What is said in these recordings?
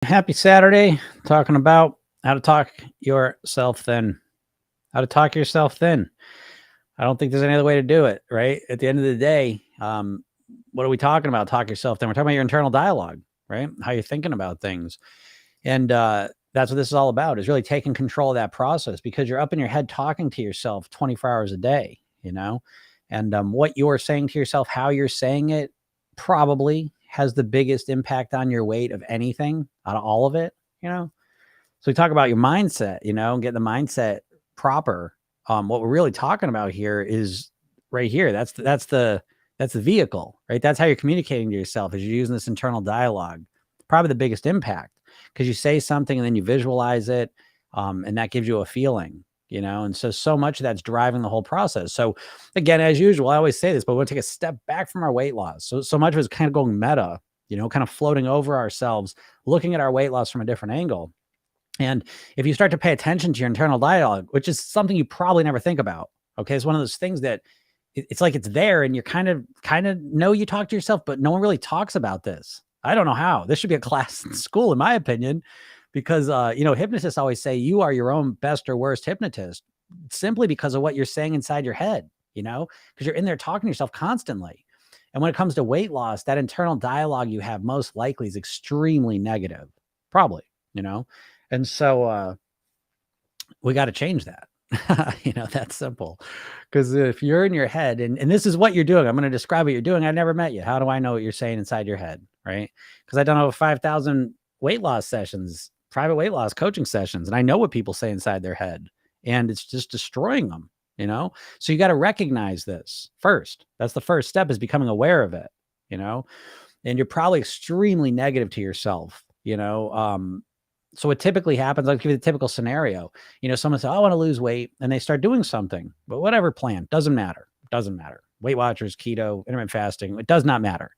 Happy Saturday. Talking about how to talk yourself thin. How to talk yourself thin. I don't think there's any other way to do it, right? At the end of the day, what are we talking about? Talk yourself thin. We're talking about your internal dialogue, right? How you're thinking about things. And that's what this is all about, is really taking control of that process, because you're up in your head talking to yourself 24 hours a day, and what you're saying to yourself, how you're saying it, probably has the biggest impact on your weight of anything out of all of it, you know? So we talk about your mindset, and get the mindset proper. What we're really talking about here is right here. That's the vehicle, right? That's how you're communicating to yourself, is you're using this internal dialogue. Probably the biggest impact, because you say something and then you visualize it, and that gives you a feeling, and so much of that's driving the whole process. So again, as usual, I always say this, but we'll take a step back from our weight loss. So much of it's kind of going meta, kind of floating over ourselves, looking at our weight loss from a different angle. And if you start to pay attention to your internal dialogue, which is something you probably never think about, okay, it's one of those things that it's like it's there, and you're kind of know you talk to yourself, but no one really talks about this. I don't know how. This should be a class in school, in my opinion, because hypnotists always say you are your own best or worst hypnotist, simply because of what you're saying inside your head, because you're in there talking to yourself constantly. And when it comes to weight loss, that internal dialogue you have most likely is extremely negative, probably, and so we got to change that. That's simple. Because if you're in your head, and this is what you're doing, I'm going to describe what you're doing. I never met you. How do I know what you're saying inside your head? Right. Because I've done over 5,000 weight loss sessions, private weight loss coaching sessions, and I know what people say inside their head, and it's just destroying them, So you got to recognize this first. That's the first step, is becoming aware of it, and you're probably extremely negative to yourself, so what typically happens, I'll give you the typical scenario. Someone says, I want to lose weight, and they start doing something, but whatever plan, doesn't matter. Doesn't matter. Weight Watchers, keto, intermittent fasting, it does not matter.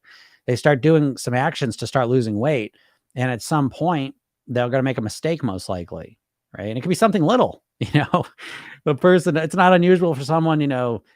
They start doing some actions to start losing weight. And at some point, they're going to make a mistake, most likely. Right. And it could be something little, the person, it's not unusual for someone,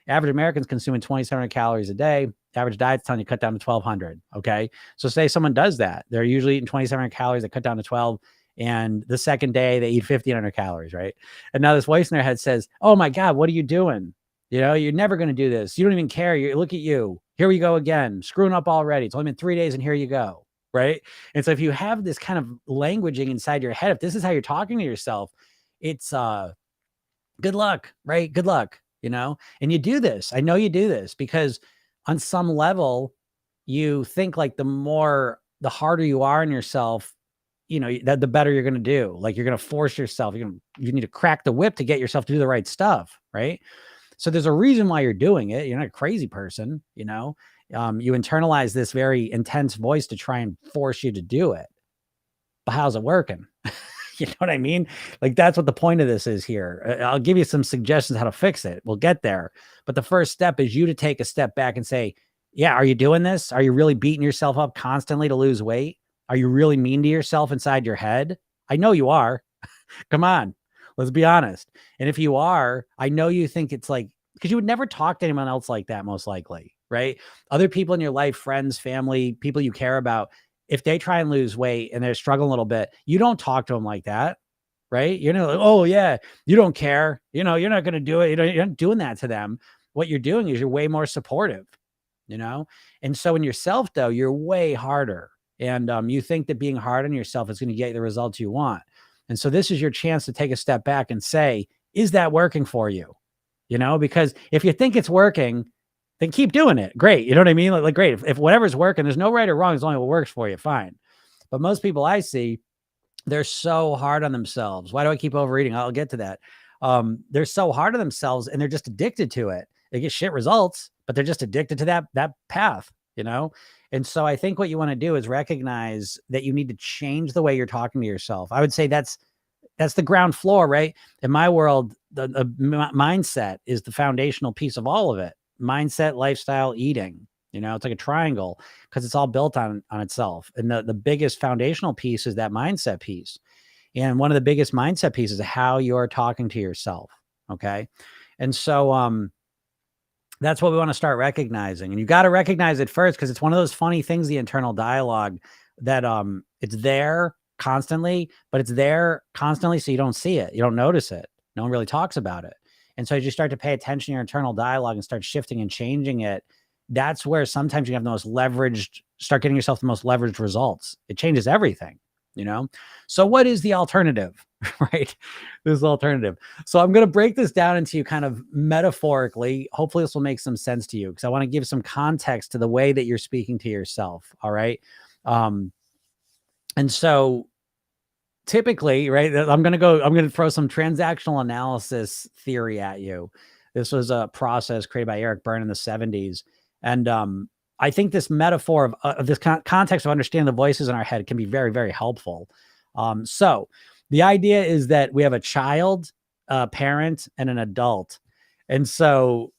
average Americans consuming 2,700 calories a day. Average diet's telling you cut down to 1,200. Okay. So say someone does that. They're usually eating 2,700 calories. They cut down to 12. And the second day they eat 1,500 calories, right? And now this voice in their head says, oh my God, what are you doing? You're never going to do this. You don't even care. Look at you. Here we go again, screwing up already. It's only been 3 days and here you go, right? And so if you have this kind of languaging inside your head, if this is how you're talking to yourself, it's good luck, right? Good luck, and you do this. I know you do this because on some level, you think like the harder you are on yourself, that the better you're going to do. Like, you're going to force yourself. You need to crack the whip to get yourself to do the right stuff. Right. So there's a reason why you're doing it. You're not a crazy person, you internalize this very intense voice to try and force you to do it. But how's it working? You know what I mean? Like, that's what the point of this is here. I'll give you some suggestions how to fix it. We'll get there. But the first step is you to take a step back and say, yeah, are you doing this? Are you really beating yourself up constantly to lose weight? Are you really mean to yourself inside your head? I know you are. Come on, let's be honest. And if you are, I know you think it's like, because you would never talk to anyone else like that, most likely, right? Other people in your life, friends, family, people you care about, if they try and lose weight and they're struggling a little bit, you don't talk to them like that, right? You're not like, oh yeah, you don't care. You're not going to do it. You're not doing that to them. What you're doing is you're way more supportive, And so in yourself, though, you're way harder. And you think that being hard on yourself is going to get you the results you want. And so this is your chance to take a step back and say, is that working for you? Because if you think it's working, then keep doing it. Great. You know what I mean? Like great. If whatever's working, there's no right or wrong. It's only what works for you. Fine. But most people I see, they're so hard on themselves. Why do I keep overeating? I'll get to that. They're so hard on themselves, and they're just addicted to it. They get shit results, but they're just addicted to that path, And so I think what you want to do is recognize that you need to change the way you're talking to yourself. I would say that's the ground floor, right? In my world, the mindset is the foundational piece of all of it. Mindset, lifestyle, eating, it's like a triangle, because it's all built on itself. And the biggest foundational piece is that mindset piece. And one of the biggest mindset pieces is how you're talking to yourself. Okay. And so, that's what we want to start recognizing. And you got to recognize it first, because it's one of those funny things, the internal dialogue, that it's there, constantly, but it's there constantly. So you don't see it. You don't notice it. No one really talks about it. And so as you start to pay attention to your internal dialogue and start shifting and changing it, that's where sometimes you have the most leveraged, start getting yourself the most leveraged results. It changes everything, you know? So what is the alternative, right? This alternative. So I'm going to break this down into you kind of metaphorically. Hopefully this will make some sense to you, because I want to give some context to the way that you're speaking to yourself. All right. And so typically, right, I'm going to throw some transactional analysis theory at you. This was a process created by Eric Berne in the 70s. And I think this metaphor of this context of understanding the voices in our head can be very, very helpful. So the idea is that we have a child, a parent, and an adult. And so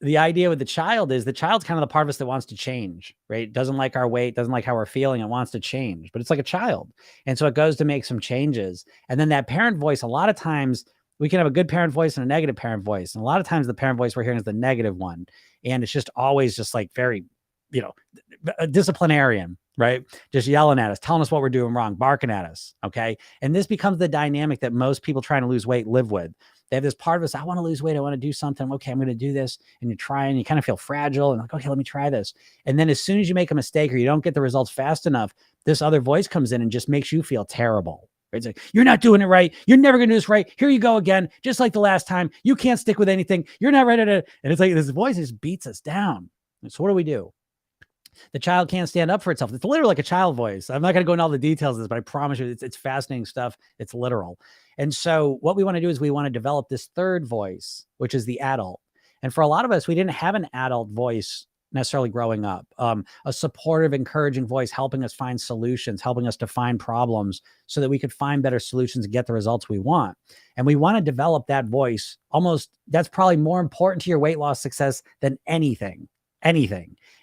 the idea with the child is the child's kind of the part of us that wants to change, right? Doesn't like our weight, doesn't like how we're feeling, and wants to change, but it's like a child. And so it goes to make some changes. And then that parent voice, a lot of times we can have a good parent voice and a negative parent voice. And a lot of times the parent voice we're hearing is the negative one. And it's just always just like very, a disciplinarian, right? Just yelling at us, telling us what we're doing wrong, barking at us. Okay. And this becomes the dynamic that most people trying to lose weight live with. They have this part of us, I want to lose weight. I want to do something. Okay, I'm going to do this. And you try and you kind of feel fragile and like, okay, let me try this. And then as soon as you make a mistake or you don't get the results fast enough, this other voice comes in and just makes you feel terrible. Right? It's like, you're not doing it right. You're never going to do this right. Here you go again. Just like the last time. You can't stick with anything. You're not ready to. And it's like this voice just beats us down. And so what do? The child can't stand up for itself. It's literally like a child voice. I'm not going to go into all the details of this, but I promise you it's fascinating stuff. It's literal. And so what we want to do is we want to develop this third voice, which is the adult. And for a lot of us, we didn't have an adult voice necessarily growing up, a supportive, encouraging voice, helping us find solutions, helping us to find problems so that we could find better solutions and get the results we want. And we want to develop that voice. That's probably more important to your weight loss success than anything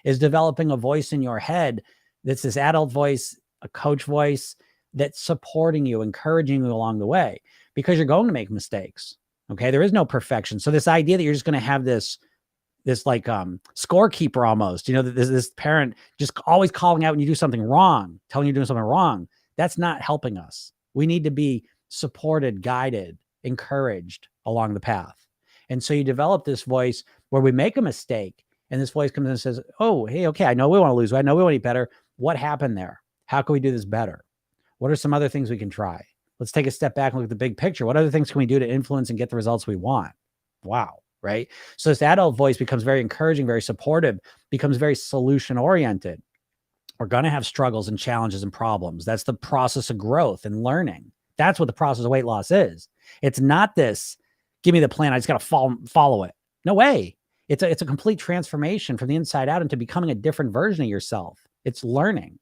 is developing a voice in your head that's this adult voice, a coach voice that's supporting you, encouraging you along the way, because you're going to make mistakes. Okay. There is no perfection. So this idea that you're just going to have this like scorekeeper almost, this parent just always calling out when you do something wrong, telling you doing something wrong, that's not helping us. We need to be supported, guided, encouraged along the path. And so you develop this voice where we make a mistake and this voice comes in and says, oh, hey, okay, I know we want to lose weight. I know we want to eat better. What happened there? How can we do this better? What are some other things we can try? Let's take a step back and look at the big picture. What other things can we do to influence and get the results we want? Wow. Right. So this adult voice becomes very encouraging, very supportive, becomes very solution oriented. We're going to have struggles and challenges and problems. That's the process of growth and learning. That's what the process of weight loss is. It's not this, give me the plan, I just got to follow it. No way. It's a complete transformation from the inside out into becoming a different version of yourself. It's learning,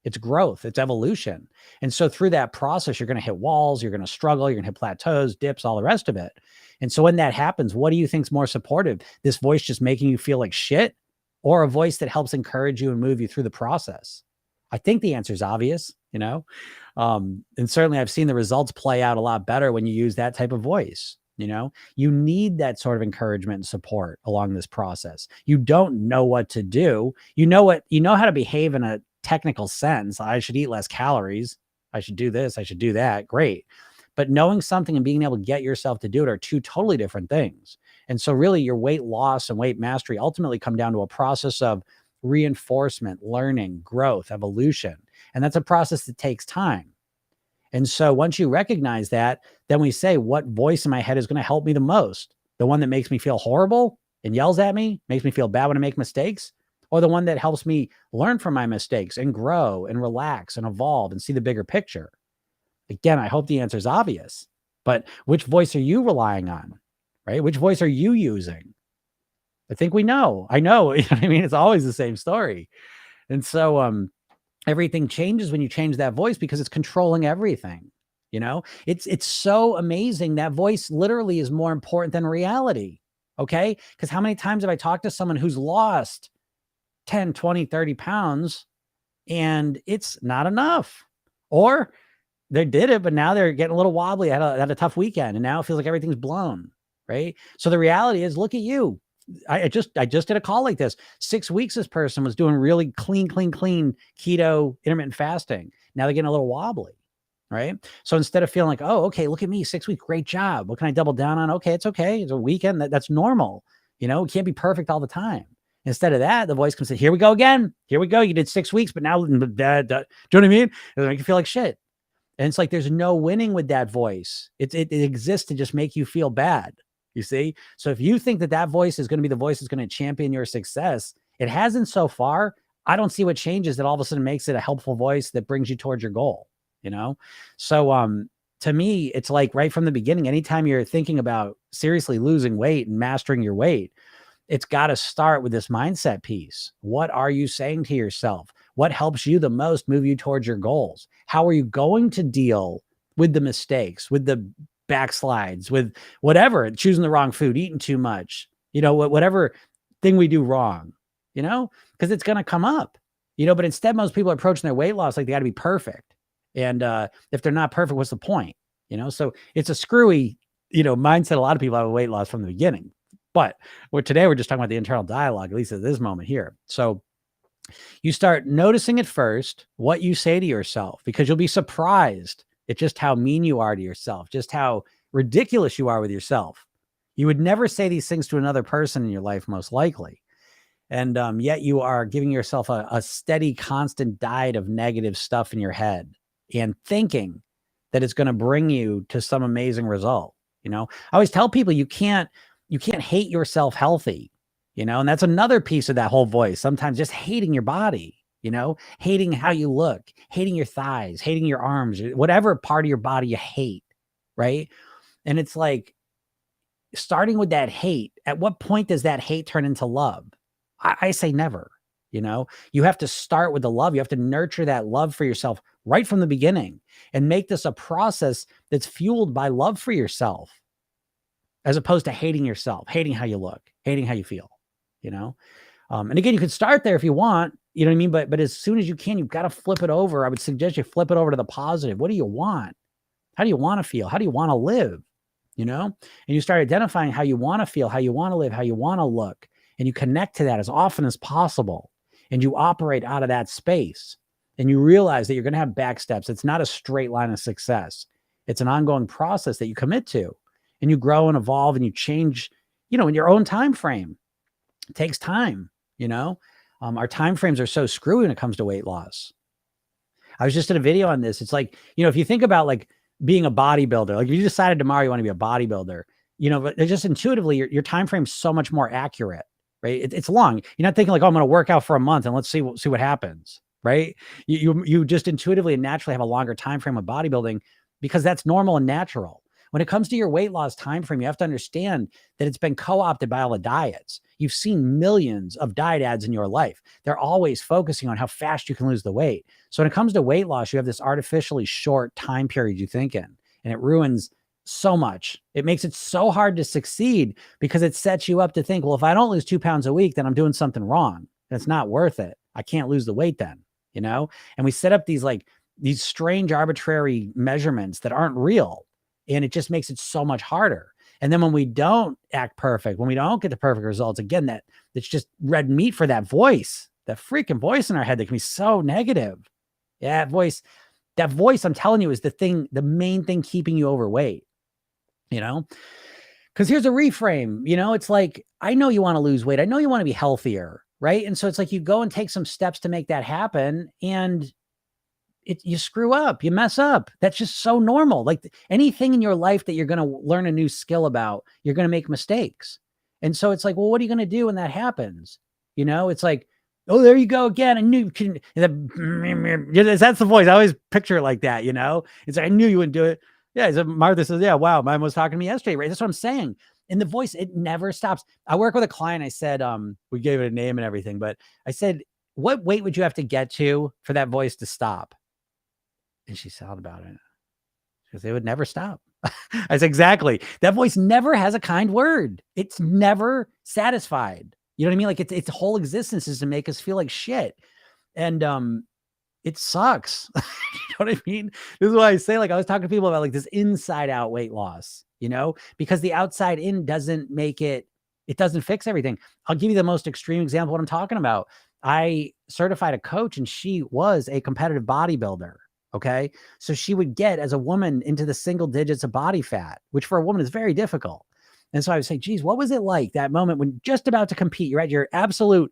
it's growth, it's evolution. And so through that process, you're going to hit walls, you're going to struggle, you're going to hit plateaus, dips, all the rest of it. And so when that happens, what do you think is more supportive? This voice just making you feel like shit, or a voice that helps encourage you and move you through the process? I think the answer is obvious, and certainly I've seen the results play out a lot better when you use that type of voice. You need that sort of encouragement and support along this process. You don't know what to do. You know how to behave in a technical sense. I should eat less calories. I should do this. I should do that. Great. But knowing something and being able to get yourself to do it are two totally different things. And so really your weight loss and weight mastery ultimately come down to a process of reinforcement, learning, growth, evolution. And that's a process that takes time. And so once you recognize that, then we say, what voice in my head is going to help me the most? The one that makes me feel horrible and yells at me, makes me feel bad when I make mistakes? Or the one that helps me learn from my mistakes and grow and relax and evolve and see the bigger picture? Again, I hope the answer is obvious, but which voice are you relying on, right? Which voice are you using? I think we know. I know. It's always the same story. And so, everything changes when you change that voice because it's controlling everything. It's so amazing. That voice literally is more important than reality. Okay. Because how many times have I talked to someone who's lost 10, 20, 30 pounds and it's not enough, or they did it, but now they're getting a little wobbly. I had a tough weekend and now it feels like everything's blown. Right. So the reality is, look at you. I just did a call like this. 6 weeks, this person was doing really clean keto intermittent fasting. Now they're getting a little wobbly. right? So instead of feeling like, oh, okay, look at me, 6 weeks, great job. What can I double down on? Okay, it's okay. It's a weekend. That's normal. You know, it can't be perfect all the time. Instead of that, the voice comes in, here we go again. Here we go. You did 6 weeks, but now, do you know what I mean? It'll make you feel like shit. And it's like, there's no winning with that voice. It exists to just make you feel bad. You see? So if you think that that voice is going to be the voice that's going to champion your success, it hasn't so far. I don't see what changes that all of a sudden makes it a helpful voice that brings you towards your goal, you know? So, to me, it's like right from the beginning, anytime you're thinking about seriously losing weight and mastering your weight, it's got to start with this mindset piece. What are you saying to yourself? What helps you the most move you towards your goals? How are you going to deal with the mistakes, with the backslides, with whatever, choosing the wrong food, eating too much, you know, whatever thing we do wrong, you know, because it's going to come up, you know, but instead, most people are approaching their weight loss like they got to be perfect. And if they're not perfect, what's the point? You know, so it's a screwy, you know, mindset. A lot of people have a weight loss from the beginning. But today we're just talking about the internal dialogue, at least at this moment here. So you start noticing at first what you say to yourself, because you'll be surprised at just how mean you are to yourself, just how ridiculous you are with yourself. You would never say these things to another person in your life, most likely. And yet you are giving yourself a steady, constant diet of negative stuff in your head and thinking that it's going to bring you to some amazing result. You know, I always tell people you can't hate yourself healthy, you know, and that's another piece of that whole voice. Sometimes just hating your body, you know, hating how you look, hating your thighs, hating your arms, whatever part of your body you hate, right? And it's like, starting with that hate, at what point does that hate turn into love? I say never. You know, you have to start with the love. You have to nurture that love for yourself right from the beginning and make this a process that's fueled by love for yourself, as opposed to hating yourself, hating how you look, hating how you feel, you know? And again, you can start there if you want, you know what I mean? But as soon as you can, you've got to flip it over. I would suggest you flip it over to the positive. What do you want? How do you want to feel? How do you want to live? You know? And you start identifying how you want to feel, how you want to live, how you want to look. And you connect to that as often as possible. And you operate out of that space. And you realize that you're going to have back steps. It's not a straight line of success. It's an ongoing process that you commit to. And you grow and evolve and you change, you know, in your own time frame. It takes time, you know. Our time frames are so screwy when it comes to weight loss. I was just in a video on this. It's like, you know, if you think about like being a bodybuilder, like if you decided tomorrow you want to be a bodybuilder, you know, but just intuitively, your time frame is so much more accurate, right? It's long. You're not thinking like, oh, I'm going to work out for a month and let's see what happens, right? You just intuitively and naturally have a longer time frame of bodybuilding because that's normal and natural. When it comes to your weight loss time frame, you have to understand that it's been co-opted by all the diets. You've seen millions of diet ads in your life. They're always focusing on how fast you can lose the weight. So when it comes to weight loss, you have this artificially short time period you think in, and it ruins so much. It makes it so hard to succeed because it sets you up to think, well, if I don't lose 2 pounds a week, then I'm doing something wrong. It's not worth it. I can't lose the weight then, you know? And we set up these strange arbitrary measurements that aren't real. And it just makes it so much harder. And then when we don't act perfect, when we don't get the perfect results, again, that's just red meat for that voice, that freaking voice in our head that can be so negative. Yeah, that voice, I'm telling you, is the main thing keeping you overweight, you know? Because here's a reframe, you know, it's like, I know you want to lose weight. I know you want to be healthier, right? And so it's like you go and take some steps to make that happen. And you screw up, you mess up. That's just so normal. Like anything in your life that you're going to learn a new skill about, you're going to make mistakes. And so it's like, well, what are you going to do when that happens? You know, it's like, oh, there you go again. I knew you can. That's the voice. I always picture it like that. You know, it's like, I knew you wouldn't do it. Yeah. So Martha says, yeah, wow, mine was talking to me yesterday. Right. That's what I'm saying. And the voice, it never stops. I work with a client. I said, we gave it a name and everything, but I said, what weight would you have to get to for that voice to stop? And she thought about it because they would never stop. I said, exactly. That voice never has a kind word. It's never satisfied. You know what I mean? Like its whole existence is to make us feel like shit. And it sucks. You know what I mean? This is why I say, like, I was talking to people about like this inside out weight loss, you know, because the outside in doesn't make it doesn't fix everything. I'll give you the most extreme example of what I'm talking about. I certified a coach and she was a competitive bodybuilder. Okay. So she would get, as a woman, into the single digits of body fat, which for a woman is very difficult. And so I would say, geez, what was it like that moment when just about to compete? You're at your absolute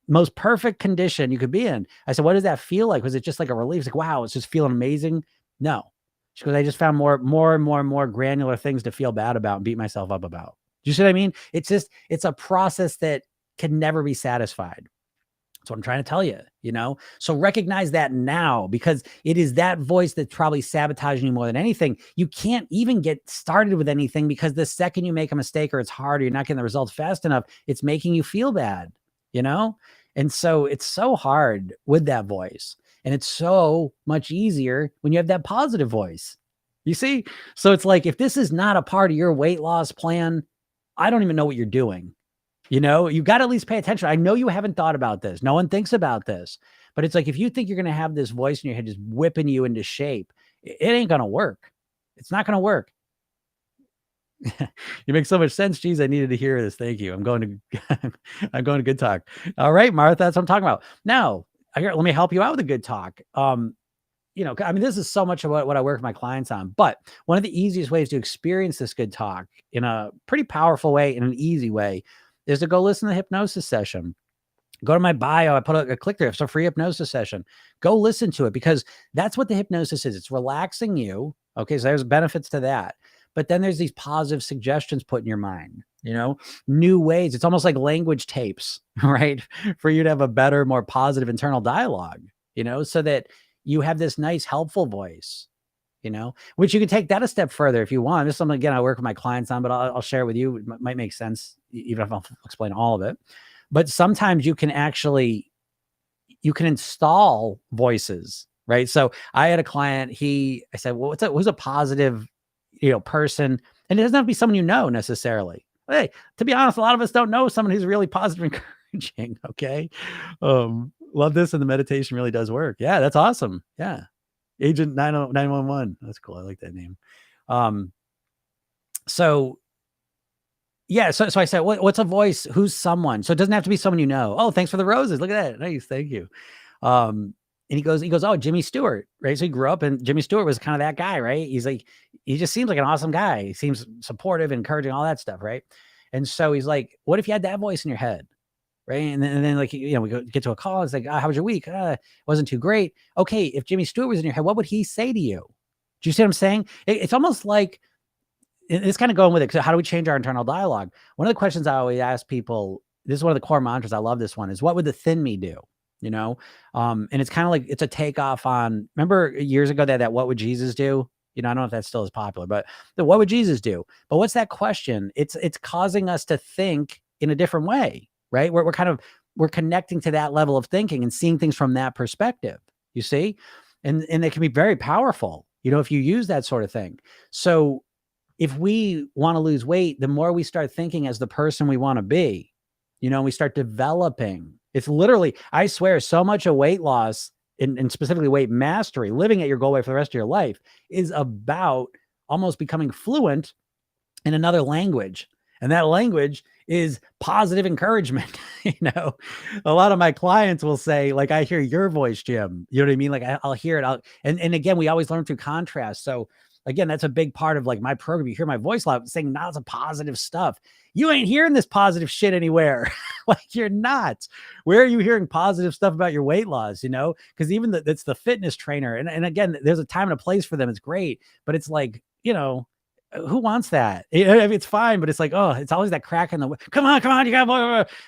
most perfect condition you could be in. I said, what does that feel like? Was it just like a relief? It's like, wow, it's just feeling amazing. No. She goes, I just found more granular things to feel bad about and beat myself up about. Do you see what I mean? It's a process that can never be satisfied. That's what I'm trying to tell you, So recognize that now, because it is that voice that's probably sabotaging you more than anything. You can't even get started with anything because the second you make a mistake or it's hard or you're not getting the results fast enough, it's making you feel bad, And so it's so hard with that voice. And it's so much easier when you have that positive voice. You see? So it's like, if this is not a part of your weight loss plan, I don't even know what you're doing. You got to at least pay attention. I know you haven't thought about this. No one thinks about this, but it's like, if you think you're going to have this voice in your head just whipping you into shape, it ain't going to work. It's not going to work. You make so much sense. Geez, I needed to hear this. Thank you. I'm going to Good Talk. All right, Martha, that's what I'm talking about. Now, let me help you out with a good talk. This is so much of what I work with my clients on, but one of the easiest ways to experience this good talk in a pretty powerful way, in an easy way, is to go listen to the hypnosis session. Go to my bio. I put a click there. It's a free hypnosis session. Go listen to it, because that's what the hypnosis is. It's relaxing you. Okay. So there's benefits to that. But then there's these positive suggestions put in your mind, new ways. It's almost like language tapes, right? For you to have a better, more positive internal dialogue, so that you have this nice, helpful voice, which you can take that a step further if you want. This is something, again, I work with my clients on, but I'll share it with you. It might make sense, even if I'll explain all of it. But sometimes you can install voices, right? So I had a client, I said, well, who's a positive, person? And it doesn't have to be someone necessarily. Hey, to be honest, a lot of us don't know someone who's really positive and encouraging. Okay. Love this. And the meditation really does work. Yeah, that's awesome. Yeah. Agent 911. That's cool. I like that name. So I said, what's a voice? Who's someone? So it doesn't have to be someone Oh, thanks for the roses. Look at that. Nice. Thank you. And he goes, oh, Jimmy Stewart, right? So he grew up, and Jimmy Stewart was kind of that guy, right? He's like, he just seems like an awesome guy. He seems supportive, encouraging, all that stuff, right? And so he's like, what if you had that voice in your head? Right. And then like, we get to a call. It's like, how was your week? Wasn't too great. Okay. If Jimmy Stewart was in your head, what would he say to you? Do you see what I'm saying? It's almost like, it's kind of going with it. So how do we change our internal dialogue? One of the questions I always ask people, this is one of the core mantras. I love this one, is what would the thin me do? And it's kind of like, it's a takeoff on, remember years ago that what would Jesus do? I don't know if that still is popular, but what would Jesus do? But what's that question? It's causing us to think in a different way, right? We're connecting to that level of thinking and seeing things from that perspective, you see? And it can be very powerful, if you use that sort of thing. So if we want to lose weight, the more we start thinking as the person we want to be, we start developing. It's literally, I swear, so much of weight loss and specifically weight mastery, living at your goal weight for the rest of your life, is about almost becoming fluent in another language. And that language is positive encouragement. A lot of my clients will say, like, I hear your voice, Jim. You know what I mean? Like, I'll hear it. And again, we always learn through contrast. So again, that's a big part of like my program. You hear my voice loud saying lots of positive stuff. You ain't hearing this positive shit anywhere. Like, you're not. Where are you hearing positive stuff about your weight loss? Because even that's the fitness trainer. And again, there's a time and a place for them. It's great. But it's like, who wants that? It's fine, but it's like, oh, it's always that crack in the come on, you got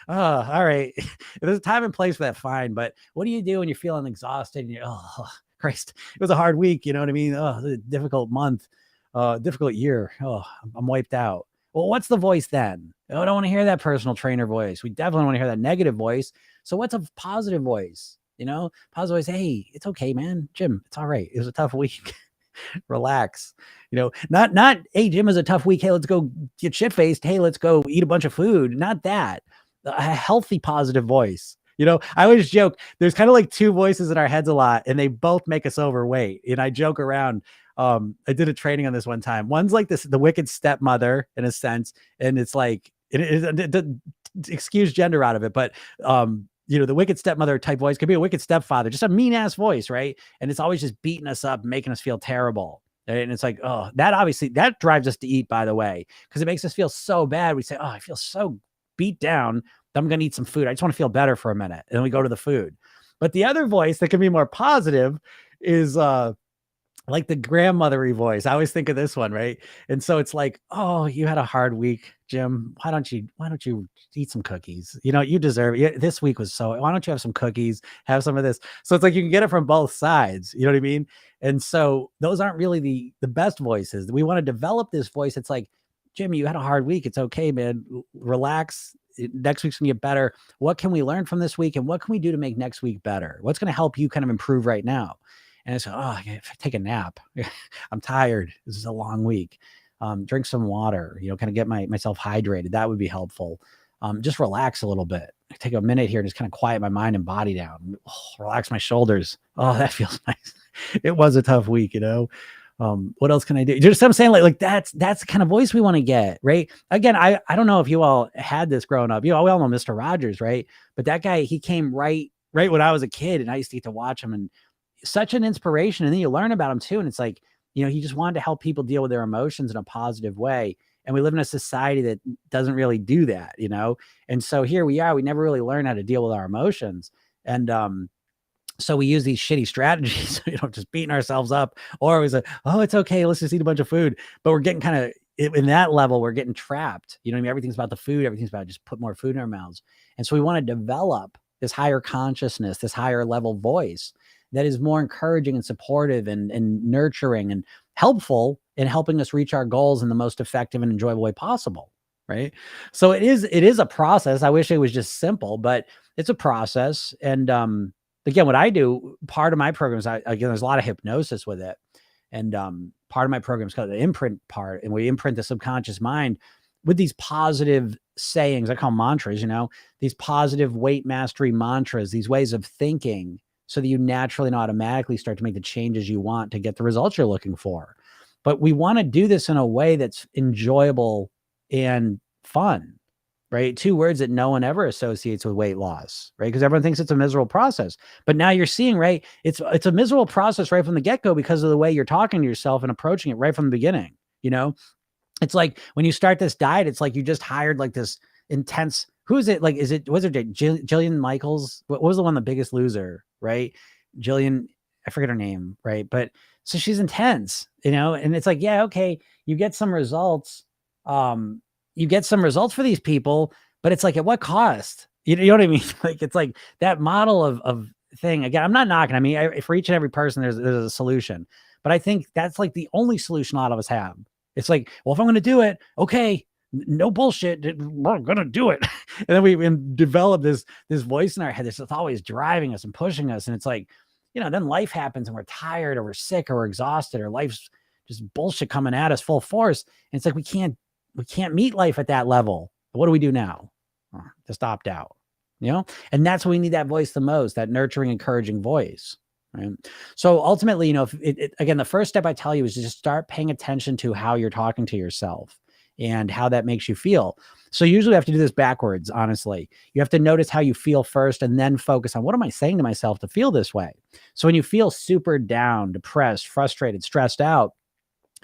all right. There's a time and place for that, fine. But what do you do when you're feeling exhausted and you're, oh Christ, it was a hard week, you know what I mean? Oh, a difficult month, difficult year. Oh, I'm wiped out. Well, what's the voice then? Oh, I don't want to hear that personal trainer voice. We definitely want to hear that negative voice. So what's a positive voice? Positive voice. Hey, it's okay, man. Jim, it's all right. It was a tough week. Relax. Not, hey, Jim, is a tough week. Hey, let's go get shit faced. Hey, let's go eat a bunch of food. Not that. A healthy, positive voice. I always joke, there's kind of like two voices in our heads a lot, and they both make us overweight. And I joke around. I did a training on this one time. One's like the wicked stepmother in a sense. And it's like, excuse gender out of it, but the wicked stepmother type voice could be a wicked stepfather, just a mean ass voice, right? And it's always just beating us up, making us feel terrible. Right? And it's like, oh, that obviously that drives us to eat, by the way, because it makes us feel so bad. We say, oh, I feel so beat down. I'm going to eat some food. I just want to feel better for a minute. And then we go to the food. But the other voice that can be more positive is like the grandmothery voice. I always think of this one, right? And so it's like, oh, you had a hard week, Jim. Why don't you eat some cookies? You deserve it. This week was why don't you have some cookies, have some of this? So it's like you can get it from both sides. You know what I mean? And so those aren't really the best voices. We want to develop this voice. It's like, Jimmy, you had a hard week. It's okay, man. Relax. Next week's gonna get better. What can we learn from this week? And what can we do to make next week better? What's going to help you kind of improve right now? And it's, oh, I gotta take a nap. I'm tired. This is a long week. Drink some water, kind of get myself hydrated. That would be helpful. Just relax a little bit. Take a minute here and just kind of quiet my mind and body down. Oh, relax my shoulders. Oh, that feels nice. It was a tough week, what else can I do? Just I'm saying, like that's the kind of voice we want to get, right? Again, I don't know if you all had this growing up. We all know Mr. Rogers, right? But that guy, he came right when I was a kid, and I used to get to watch him, and such an inspiration. And then you learn about him too. And it's like, he just wanted to help people deal with their emotions in a positive way. And we live in a society that doesn't really do that, And so here we are, we never really learn how to deal with our emotions. And, so we use these shitty strategies, just beating ourselves up, or we say, oh, it's okay, let's just eat a bunch of food. But we're getting kind of in that level, we're getting trapped. Everything's about the food. Everything's about just put more food in our mouths. And so we want to develop this higher consciousness, this higher level voice that is more encouraging and supportive and nurturing and helpful in helping us reach our goals in the most effective and enjoyable way possible. Right. So it is a process. I wish it was just simple, but it's a process. And, again, what I do, part of my programs, there's a lot of hypnosis with it. And part of my program is called the imprint part. And we imprint the subconscious mind with these positive sayings. I call them mantras, these positive weight mastery mantras, these ways of thinking, so that you naturally and automatically start to make the changes you want to get the results you're looking for. But we want to do this in a way that's enjoyable and fun. Right? 2 words that no one ever associates with weight loss, right? Because everyone thinks it's a miserable process. But now you're seeing, right? It's a miserable process right from the get-go because of the way you're talking to yourself and approaching it right from the beginning. It's like when you start this diet, it's like you just hired like this intense, who is it? Like, was it Jillian Michaels? What was the one, The Biggest Loser, right? Jillian, I forget her name, right? But so she's intense, and it's like, yeah, okay, you get some results. You get some results for these people, but it's like, at what cost? You know what I mean? Like, it's like that model of thing. Again, I'm not knocking. I mean, for each and every person, there's a solution, but I think that's like the only solution a lot of us have. It's like, well, if I'm going to do it, okay, no bullshit, we're going to do it. And then we develop this voice in our head that's always driving us and pushing us. And it's like, then life happens and we're tired or we're sick or we're exhausted or life's just bullshit coming at us full force. And it's like, we can't meet life at that level. What do we do now? Just opt out, and that's when we need that voice the most, that nurturing, encouraging voice. Right. So ultimately, again, the first step I tell you is to just start paying attention to how you're talking to yourself and how that makes you feel. So usually we have to do this backwards. Honestly, you have to notice how you feel first and then focus on, what am I saying to myself to feel this way? So when you feel super down, depressed, frustrated, stressed out,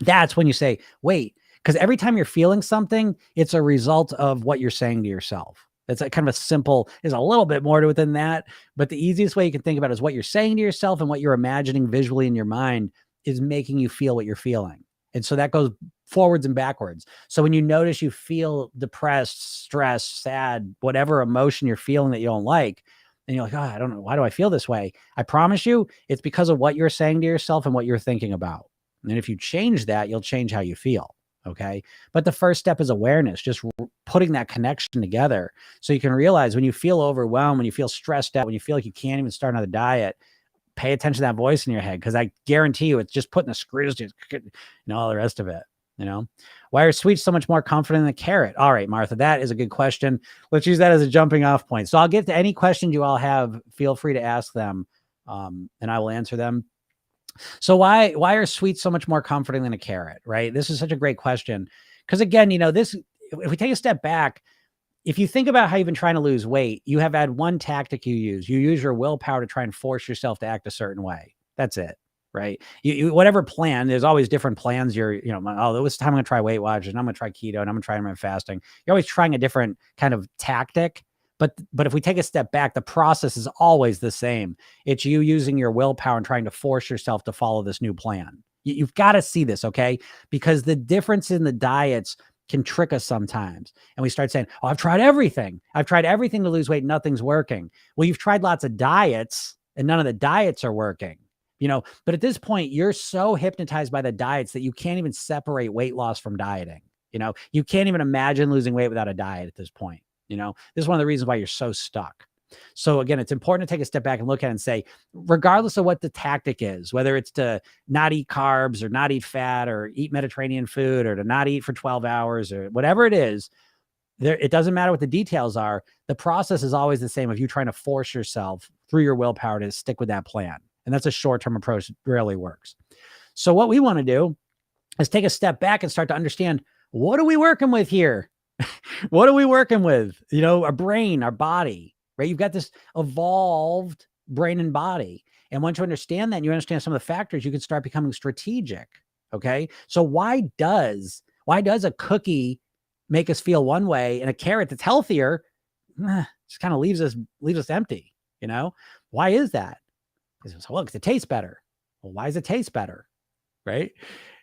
that's when you say, wait, because every time you're feeling something, it's a result of what you're saying to yourself. That's kind of a simple, there's a little bit more to it than that. But the easiest way you can think about it is what you're saying to yourself and what you're imagining visually in your mind is making you feel what you're feeling. And so that goes forwards and backwards. So when you notice you feel depressed, stressed, sad, whatever emotion you're feeling that you don't like, and you're like, oh, I don't know, why do I feel this way? I promise you, it's because of what you're saying to yourself and what you're thinking about. And if you change that, you'll change how you feel. Okay. But the first step is awareness, just putting that connection together so you can realize when you feel overwhelmed, when you feel stressed out, when you feel like you can't even start another diet, pay attention to that voice in your head. Cause I guarantee you it's just putting the screws, all the rest of it, Why are sweets so much more comforting than a carrot? All right, Martha, that is a good question. Let's use that as a jumping off point. So I'll get to any questions you all have. Feel free to ask them. And I will answer them. So why are sweets so much more comforting than a carrot, right? This is such a great question. Because again, if we take a step back, if you think about how you've been trying to lose weight, you have had one tactic you use. You use your willpower to try and force yourself to act a certain way. That's it, right? Whatever plan, there's always different plans. Oh, this time I'm going to try Weight Watchers, and I'm going to try keto, and I'm going to try intermittent fasting. You're always trying a different kind of tactic. But if we take a step back, the process is always the same. It's you using your willpower and trying to force yourself to follow this new plan. You've got to see this, okay? Because the difference in the diets can trick us sometimes. And we start saying, oh, I've tried everything. I've tried everything to lose weight. Nothing's working. Well, you've tried lots of diets and none of the diets are working, but at this point, you're so hypnotized by the diets that you can't even separate weight loss from dieting. You can't even imagine losing weight without a diet at this point. This is one of the reasons why you're so stuck. So again, it's important to take a step back and look at it and say, regardless of what the tactic is, whether it's to not eat carbs or not eat fat or eat Mediterranean food or to not eat for 12 hours or whatever it is, it doesn't matter what the details are. The process is always the same of you trying to force yourself through your willpower to stick with that plan. And that's a short-term approach that rarely works. So what we want to do is take a step back and start to understand, what are we working with here? What are we working with? Our brain, our body, right? You've got this evolved brain and body. And once you understand that, and you understand some of the factors, you can start becoming strategic. Okay. So why does a cookie make us feel one way and a carrot that's healthier just kind of leaves us empty? Why is that? Because it tastes better. Well, why does it taste better? Right.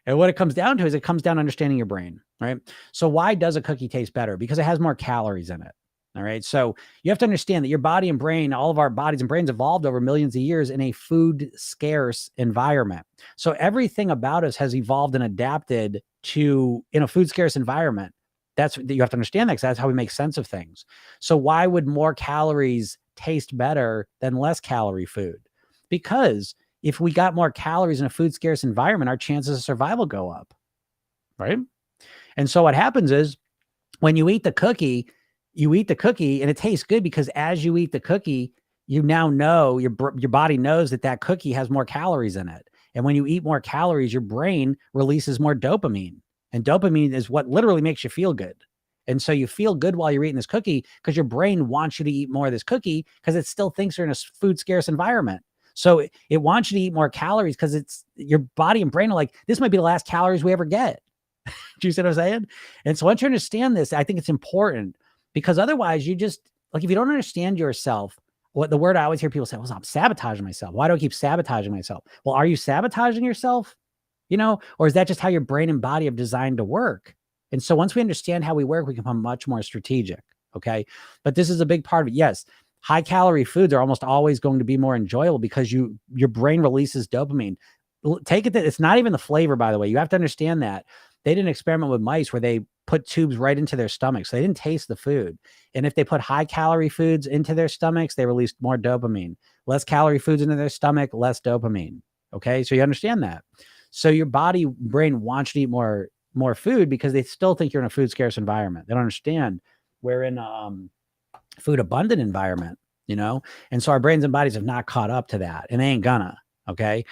And what it comes down to is understanding your brain, right? So why does a cookie taste better? Because it has more calories in it. All right. So you have to understand that your body and brain, all of our bodies and brains evolved over millions of years in a food scarce environment. So everything about us has evolved and adapted in a food scarce environment. You have to understand that, because that's how we make sense of things. So why would more calories taste better than less calorie food? Because if we got more calories in a food scarce environment, our chances of survival go up, right? And so what happens is when you eat the cookie and it tastes good, because as you eat the cookie, you now know your body knows that cookie has more calories in it. And when you eat more calories, your brain releases more dopamine, and dopamine is what literally makes you feel good. And so you feel good while you're eating this cookie because your brain wants you to eat more of this cookie because it still thinks you're in a food scarce environment. So it wants you to eat more calories because it's your body and brain are like, this might be the last calories we ever get. Do you see what I'm saying? And so once you understand this, I think it's important, because otherwise you just, like, if you don't understand yourself, what the word I always hear people say, well, I'm sabotaging myself. Why do I keep sabotaging myself? Well, are you sabotaging yourself? Or is that just how your brain and body have designed to work? And so once we understand how we work, we can become much more strategic. Okay. But this is a big part of it. Yes. High calorie foods are almost always going to be more enjoyable because your brain releases dopamine. Take it that it's not even the flavor, by the way. You have to understand that they did an experiment with mice where they put tubes right into their stomachs. So they didn't taste the food. And if they put high calorie foods into their stomachs, they released more dopamine. Less calorie foods into their stomach, less dopamine. Okay. So you understand that. So your brain wants you to eat more food because they still think you're in a food scarce environment. They don't understand we're in food abundant environment, and so our brains and bodies have not caught up to that, and they ain't gonna. Okay.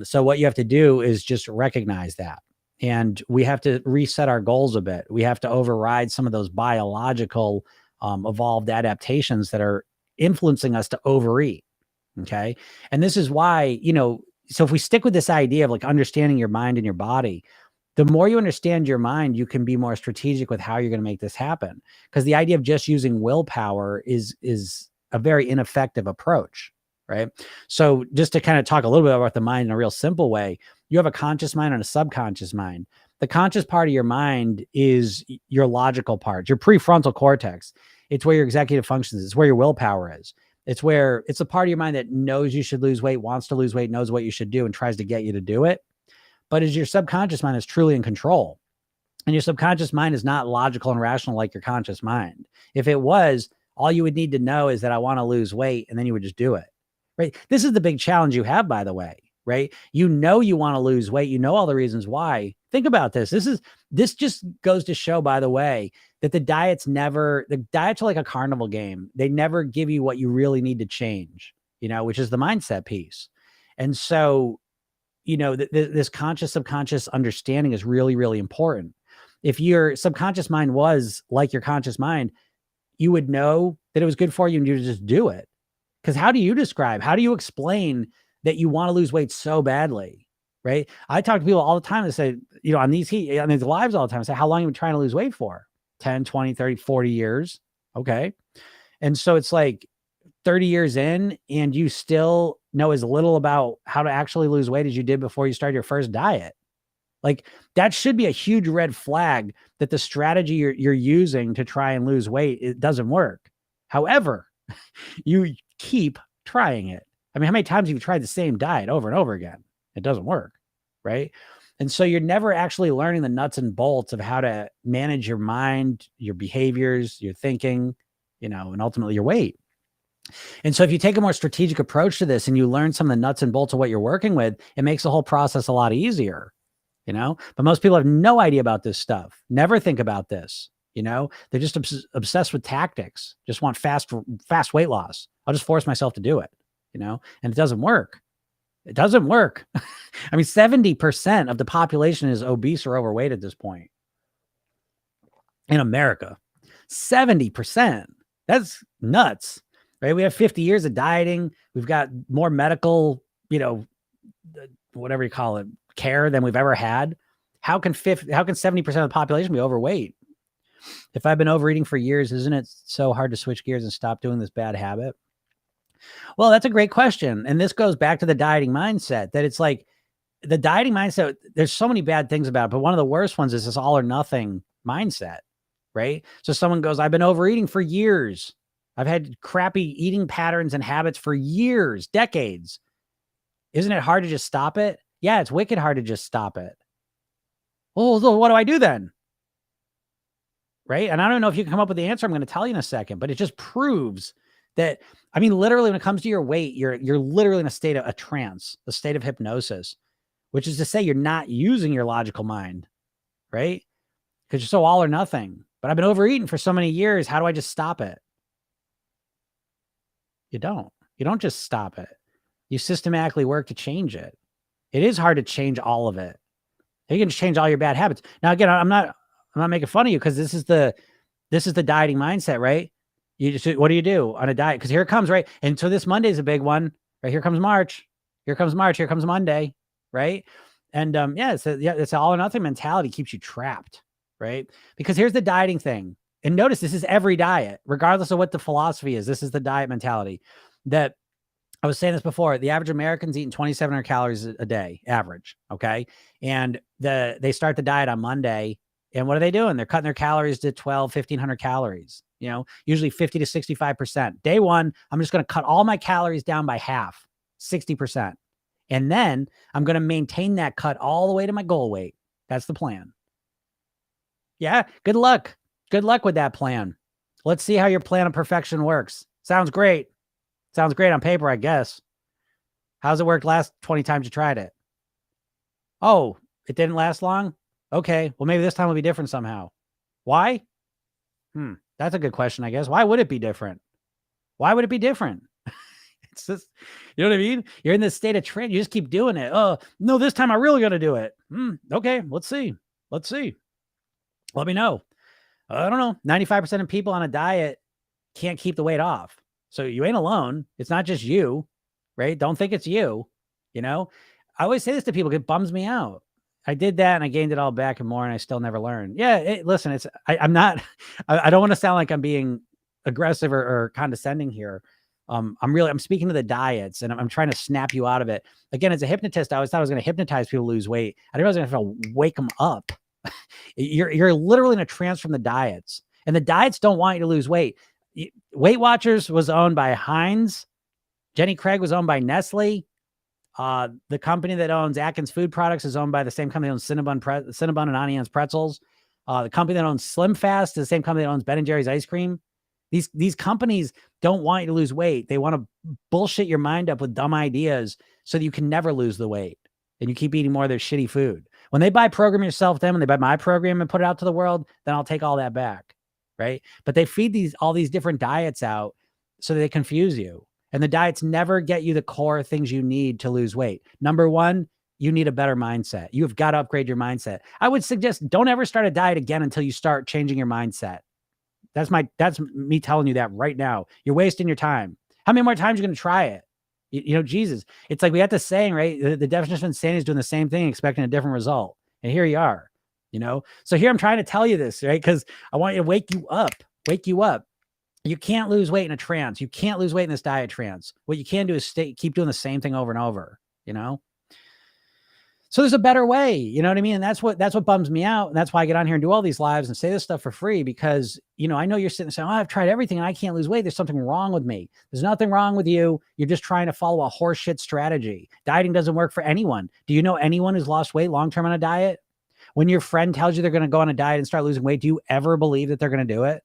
So what you have to do is just recognize that. And we have to reset our goals a bit. We have to override some of those biological evolved adaptations that are influencing us to overeat. Okay. And this is why, so if we stick with this idea of like understanding your mind and your body, the more you understand your mind, you can be more strategic with how you're going to make this happen. Because the idea of just using willpower is a very ineffective approach, right? So just to kind of talk a little bit about the mind in a real simple way, you have a conscious mind and a subconscious mind. The conscious part of your mind is your logical part, your prefrontal cortex. It's where your executive functions is. It's where your willpower is. It's a part of your mind that knows you should lose weight, wants to lose weight, knows what you should do, and tries to get you to do it. But as your subconscious mind is truly in control. And your subconscious mind is not logical and rational like your conscious mind. If it was, all you would need to know is that I want to lose weight, and then you would just do it, right? This is the big challenge you have, by the way, right? You want to lose weight. You know all the reasons why. Think about this. This just goes to show, by the way, that the diets are like a carnival game. They never give you what you really need to change, which is the mindset piece. And so, this conscious subconscious understanding is really, really important. If your subconscious mind was like your conscious mind, you would know that it was good for you and you would just do it. Because how do you explain that you want to lose weight so badly? Right. I talk to people all the time that say, on these lives all the time, I say, how long have you been trying to lose weight for? 10, 20, 30, 40 years. Okay. And so it's like 30 years in and you still know as little about how to actually lose weight as you did before you started your first diet. Like that should be a huge red flag that the strategy you're using to try and lose weight, it doesn't work. However, you keep trying it. I mean, how many times have you tried the same diet over and over again? It doesn't work, right? And so you're never actually learning the nuts and bolts of how to manage your mind, your behaviors, your thinking, and ultimately your weight. And so if you take a more strategic approach to this and you learn some of the nuts and bolts of what you're working with, it makes the whole process a lot easier, but most people have no idea about this stuff. Never think about this. They're just obsessed with tactics, just want fast weight loss. I'll just force myself to do it, and it doesn't work. It doesn't work. I mean, 70% of the population is obese or overweight at this point in America. 70%. That's nuts, right? We have 50 years of dieting. We've got more medical, whatever you call it, care than we've ever had. How can 70% of the population be overweight? If I've been overeating for years, isn't it so hard to switch gears and stop doing this bad habit? Well, that's a great question. And this goes back to the dieting mindset, that it's like the dieting mindset, there's so many bad things about it, but one of the worst ones is this all or nothing mindset, right? So someone goes, I've been overeating for years. I've had crappy eating patterns and habits for years, decades. Isn't it hard to just stop it? Yeah, it's wicked hard to just stop it. Well, so what do I do then? Right? And I don't know if you can come up with the answer I'm going to tell you in a second, but it just proves that, I mean, literally when it comes to your weight, you're literally in a state of a trance, a state of hypnosis, which is to say you're not using your logical mind, right? Because you're so all or nothing. But I've been overeating for so many years. How do I just stop it? You don't just stop it. You systematically work to change it. It is hard to change all of it. You can change all your bad habits. Now, again, I'm not making fun of you because this is the dieting mindset, right? What do you do on a diet? Because here it comes, right? And so this Monday is a big one, right? Here comes March. Here comes Monday, right? And it's all or nothing mentality keeps you trapped, right? Because here's the dieting thing. And notice this is every diet, regardless of what the philosophy is. This is the diet mentality that I was saying this before. The average American's eating 2,700 calories a day, average. Okay. And they start the diet on Monday. And what are they doing? They're cutting their calories to 1,500 calories, usually 50 to 65%. Day one, I'm just going to cut all my calories down by half, 60%. And then I'm going to maintain that cut all the way to my goal weight. That's the plan. Yeah. Good luck. Good luck with that plan. Let's see how your plan of perfection works. Sounds great. Sounds great on paper, I guess. How's it worked last 20 times you tried it? Oh, it didn't last long? Okay, well, maybe this time will be different somehow. Why? That's a good question, I guess. Why would it be different? Why would it be different? It's just, you know what I mean? You're in this state of trance. You just keep doing it. Oh, no, this time I'm really going to do it. Okay, let's see. Let me know. I don't know. 95% of people on a diet can't keep the weight off. So you ain't alone. It's not just you, right? Don't think it's you. I always say this to people. It bums me out. I did that and I gained it all back and more, and I still never learned. Yeah, listen, I'm not. I don't want to sound like I'm being aggressive or condescending here. I'm speaking to the diets, and I'm trying to snap you out of it. Again, as a hypnotist, I always thought I was going to hypnotize people to lose weight. I didn't realize I was going to wake them up. You're literally in a trance from the diets, and the diets don't want you to lose weight. Weight Watchers was owned by Heinz. Jenny Craig was owned by Nestle. The company that owns Atkins Food Products is owned by the same company that owns Cinnabon and Auntie Anne's Pretzels. The company that owns Slim Fast is the same company that owns Ben and Jerry's ice cream. These companies don't want you to lose weight. They want to bullshit your mind up with dumb ideas so that you can never lose the weight and you keep eating more of their shitty food. When they buy Program Yourself, when they buy my program and put it out to the world, then I'll take all that back, right? But they feed all these different diets out so they confuse you. And the diets never get you the core things you need to lose weight. Number one, you need a better mindset. You've got to upgrade your mindset. I would suggest don't ever start a diet again until you start changing your mindset. That's me telling you that right now. You're wasting your time. How many more times are you going to try it? You know, Jesus, it's like we have this saying, right? The definition of insanity is doing the same thing, expecting a different result. And here you are, you know? So here I'm trying to tell you this, right? Because I want you to wake you up. You can't lose weight in a trance. You can't lose weight in this diet trance. What you can do is keep doing the same thing over and over, you know? So there's a better way, you know what I mean? And that's what bums me out. And that's why I get on here and do all these lives and say this stuff for free, because, you know, I know you're sitting there saying, oh, I've tried everything and I can't lose weight. There's something wrong with me. There's nothing wrong with you. You're just trying to follow a horseshit strategy. Dieting doesn't work for anyone. Do you know anyone who's lost weight long-term on a diet? When your friend tells you they're going to go on a diet and start losing weight, do you ever believe that they're going to do it?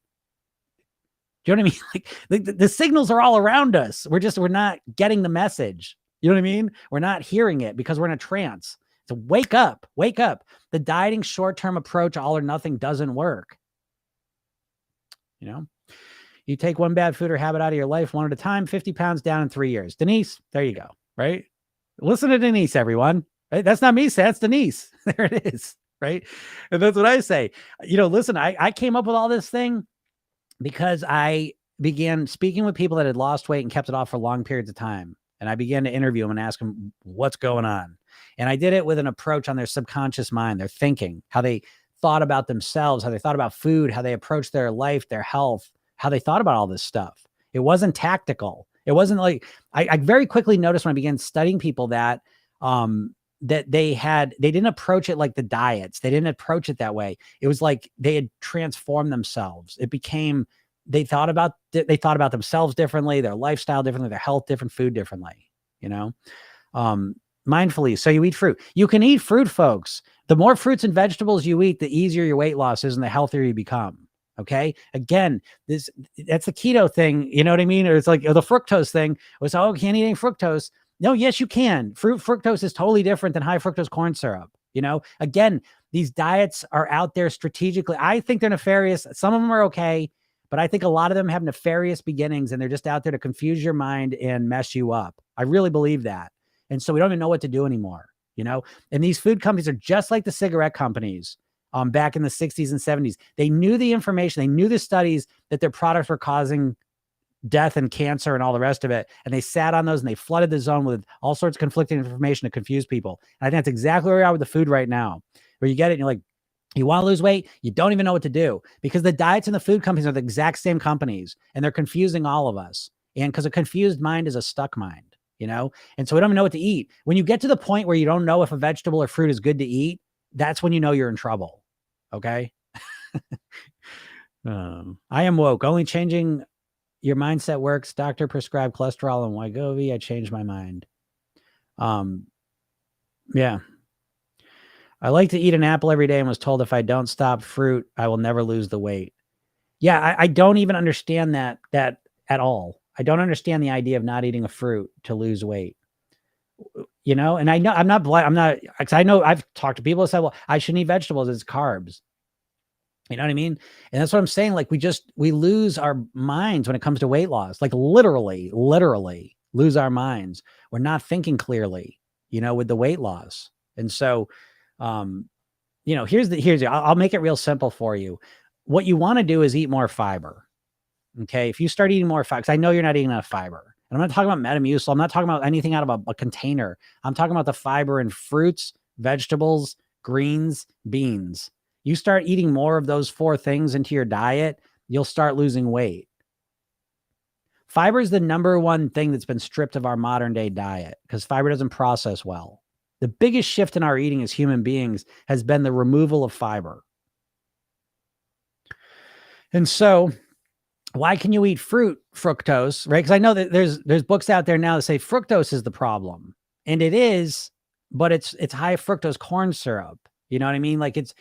Do you know what I mean? Like the signals are all around us. We're not getting the message. You know what I mean? We're not hearing it because we're in a trance. So wake up. The dieting short-term approach, all or nothing, doesn't work. You know, you take one bad food or habit out of your life one at a time, 50 pounds down in 3 years. Denise, there you go. Right? Listen to Denise, everyone. Right? That's not me, that's Denise. There it is. Right? And that's what I say. You know, listen, I came up with all this thing because I began speaking with people that had lost weight and kept it off for long periods of time. And I began to interview them and ask them what's going on. And I did it with an approach on their subconscious mind, their thinking, how they thought about themselves, how they thought about food, how they approached their life, their health, how they thought about all this stuff. It wasn't tactical. It wasn't like, I very quickly noticed when I began studying people that they didn't approach it like the diets. They didn't approach it that way. It was like they had transformed themselves. It became, they thought about themselves differently, their lifestyle differently, their health different, food differently, you know, mindfully. So you eat fruit. You can eat fruit, folks. The more fruits and vegetables you eat, the easier your weight loss is and the healthier you become. Okay. Again, that's the keto thing. You know what I mean? Or it's like the fructose thing was, oh, can't eat any fructose. No, yes, you can. Fructose is totally different than high fructose corn syrup. You know, again, these diets are out there strategically. I think they're nefarious. Some of them are okay, but I think a lot of them have nefarious beginnings and they're just out there to confuse your mind and mess you up. I really believe that. And so we don't even know what to do anymore, you know? And these food companies are just like the cigarette companies back in the 60s and 70s. They knew the information. They knew the studies that their products were causing death and cancer and all the rest of it. And they sat on those and they flooded the zone with all sorts of conflicting information to confuse people. And I think that's exactly where we are with the food right now, where you get it and you're like, you want to lose weight? You don't even know what to do because the diets and the food companies are the exact same companies and they're confusing all of us. And because a confused mind is a stuck mind, you know? And so we don't even know what to eat. When you get to the point where you don't know if a vegetable or fruit is good to eat, that's when you know you're in trouble. Okay. I am woke. Only changing your mindset works. Doctor prescribed cholesterol and Wegovy. I changed my mind. Yeah. I like to eat an apple every day and was told if I don't stop fruit, I will never lose the weight. Yeah, I don't even understand that at all. I don't understand the idea of not eating a fruit to lose weight. You know, and I know I'm not blind. Because I know I've talked to people that say, well, I shouldn't eat vegetables. It's carbs. You know what I mean? And that's what I'm saying. Like we lose our minds when it comes to weight loss, like literally lose our minds. We're not thinking clearly, you know, with the weight loss. And so, you know, I'll make it real simple for you. What you want to do is eat more fiber. Okay. If you start eating more fiber, because I know you're not eating enough fiber. And I'm not talking about Metamucil. I'm not talking about anything out of a container. I'm talking about the fiber in fruits, vegetables, greens, beans. You start eating more of those 4 things into your diet, you'll start losing weight. Fiber is the number one thing that's been stripped of our modern day diet because fiber doesn't process well. The biggest shift in our eating as human beings has been the removal of fiber. And so why can you eat fructose, right? Because I know that there's books out there now that say fructose is the problem. And it is, but it's high fructose corn syrup. You know what I mean? Like it's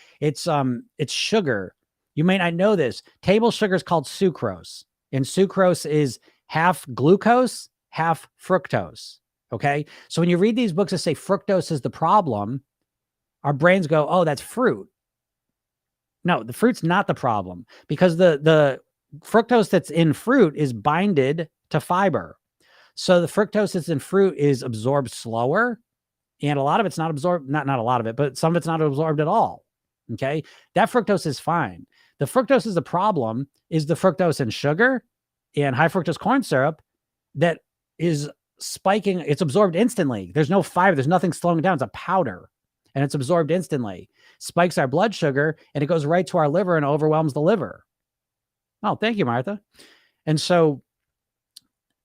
sugar. You may not know this. Table sugar is called sucrose. And sucrose is half glucose, half fructose. Okay. So when you read these books that say fructose is the problem, our brains go, oh, that's fruit. No, the fruit's not the problem because the fructose that's in fruit is binded to fiber. So the fructose that's in fruit is absorbed slower. And a lot of it's not absorbed, not a lot of it, but some of it's not absorbed at all. Okay. That fructose is fine. The fructose is the problem, is the fructose in sugar and high fructose corn syrup that is spiking. It's absorbed instantly. There's no fiber. There's nothing slowing it down. It's a powder and it's absorbed instantly, spikes our blood sugar, and it goes right to our liver and overwhelms the liver. Oh, thank you, Martha. And so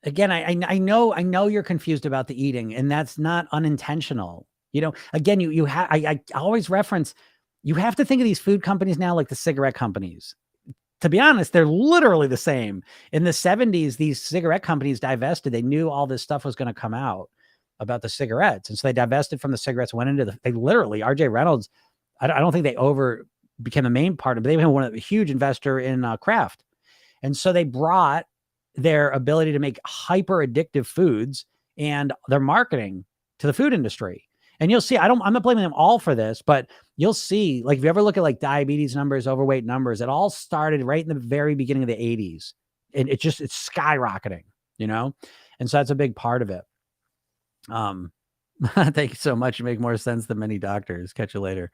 again, I know you're confused about the eating, and that's not unintentional. Again, I always reference, you have to think of these food companies now like the cigarette companies. To be honest, they're literally the same. In the 70s, these cigarette companies divested. They knew all this stuff was going to come out about the cigarettes. And so they divested from the cigarettes, went into they literally, RJ Reynolds, I don't think they became a main partner, but they became a huge investor in Kraft. And so they brought their ability to make hyper addictive foods and their marketing to the food industry. And you'll see, I'm not blaming them all for this, but you'll see, like, if you ever look at like diabetes numbers, overweight numbers, it all started right in the very beginning of the 80s. And it's skyrocketing, And so that's a big part of it. Thank you so much. You make more sense than many doctors. Catch you later.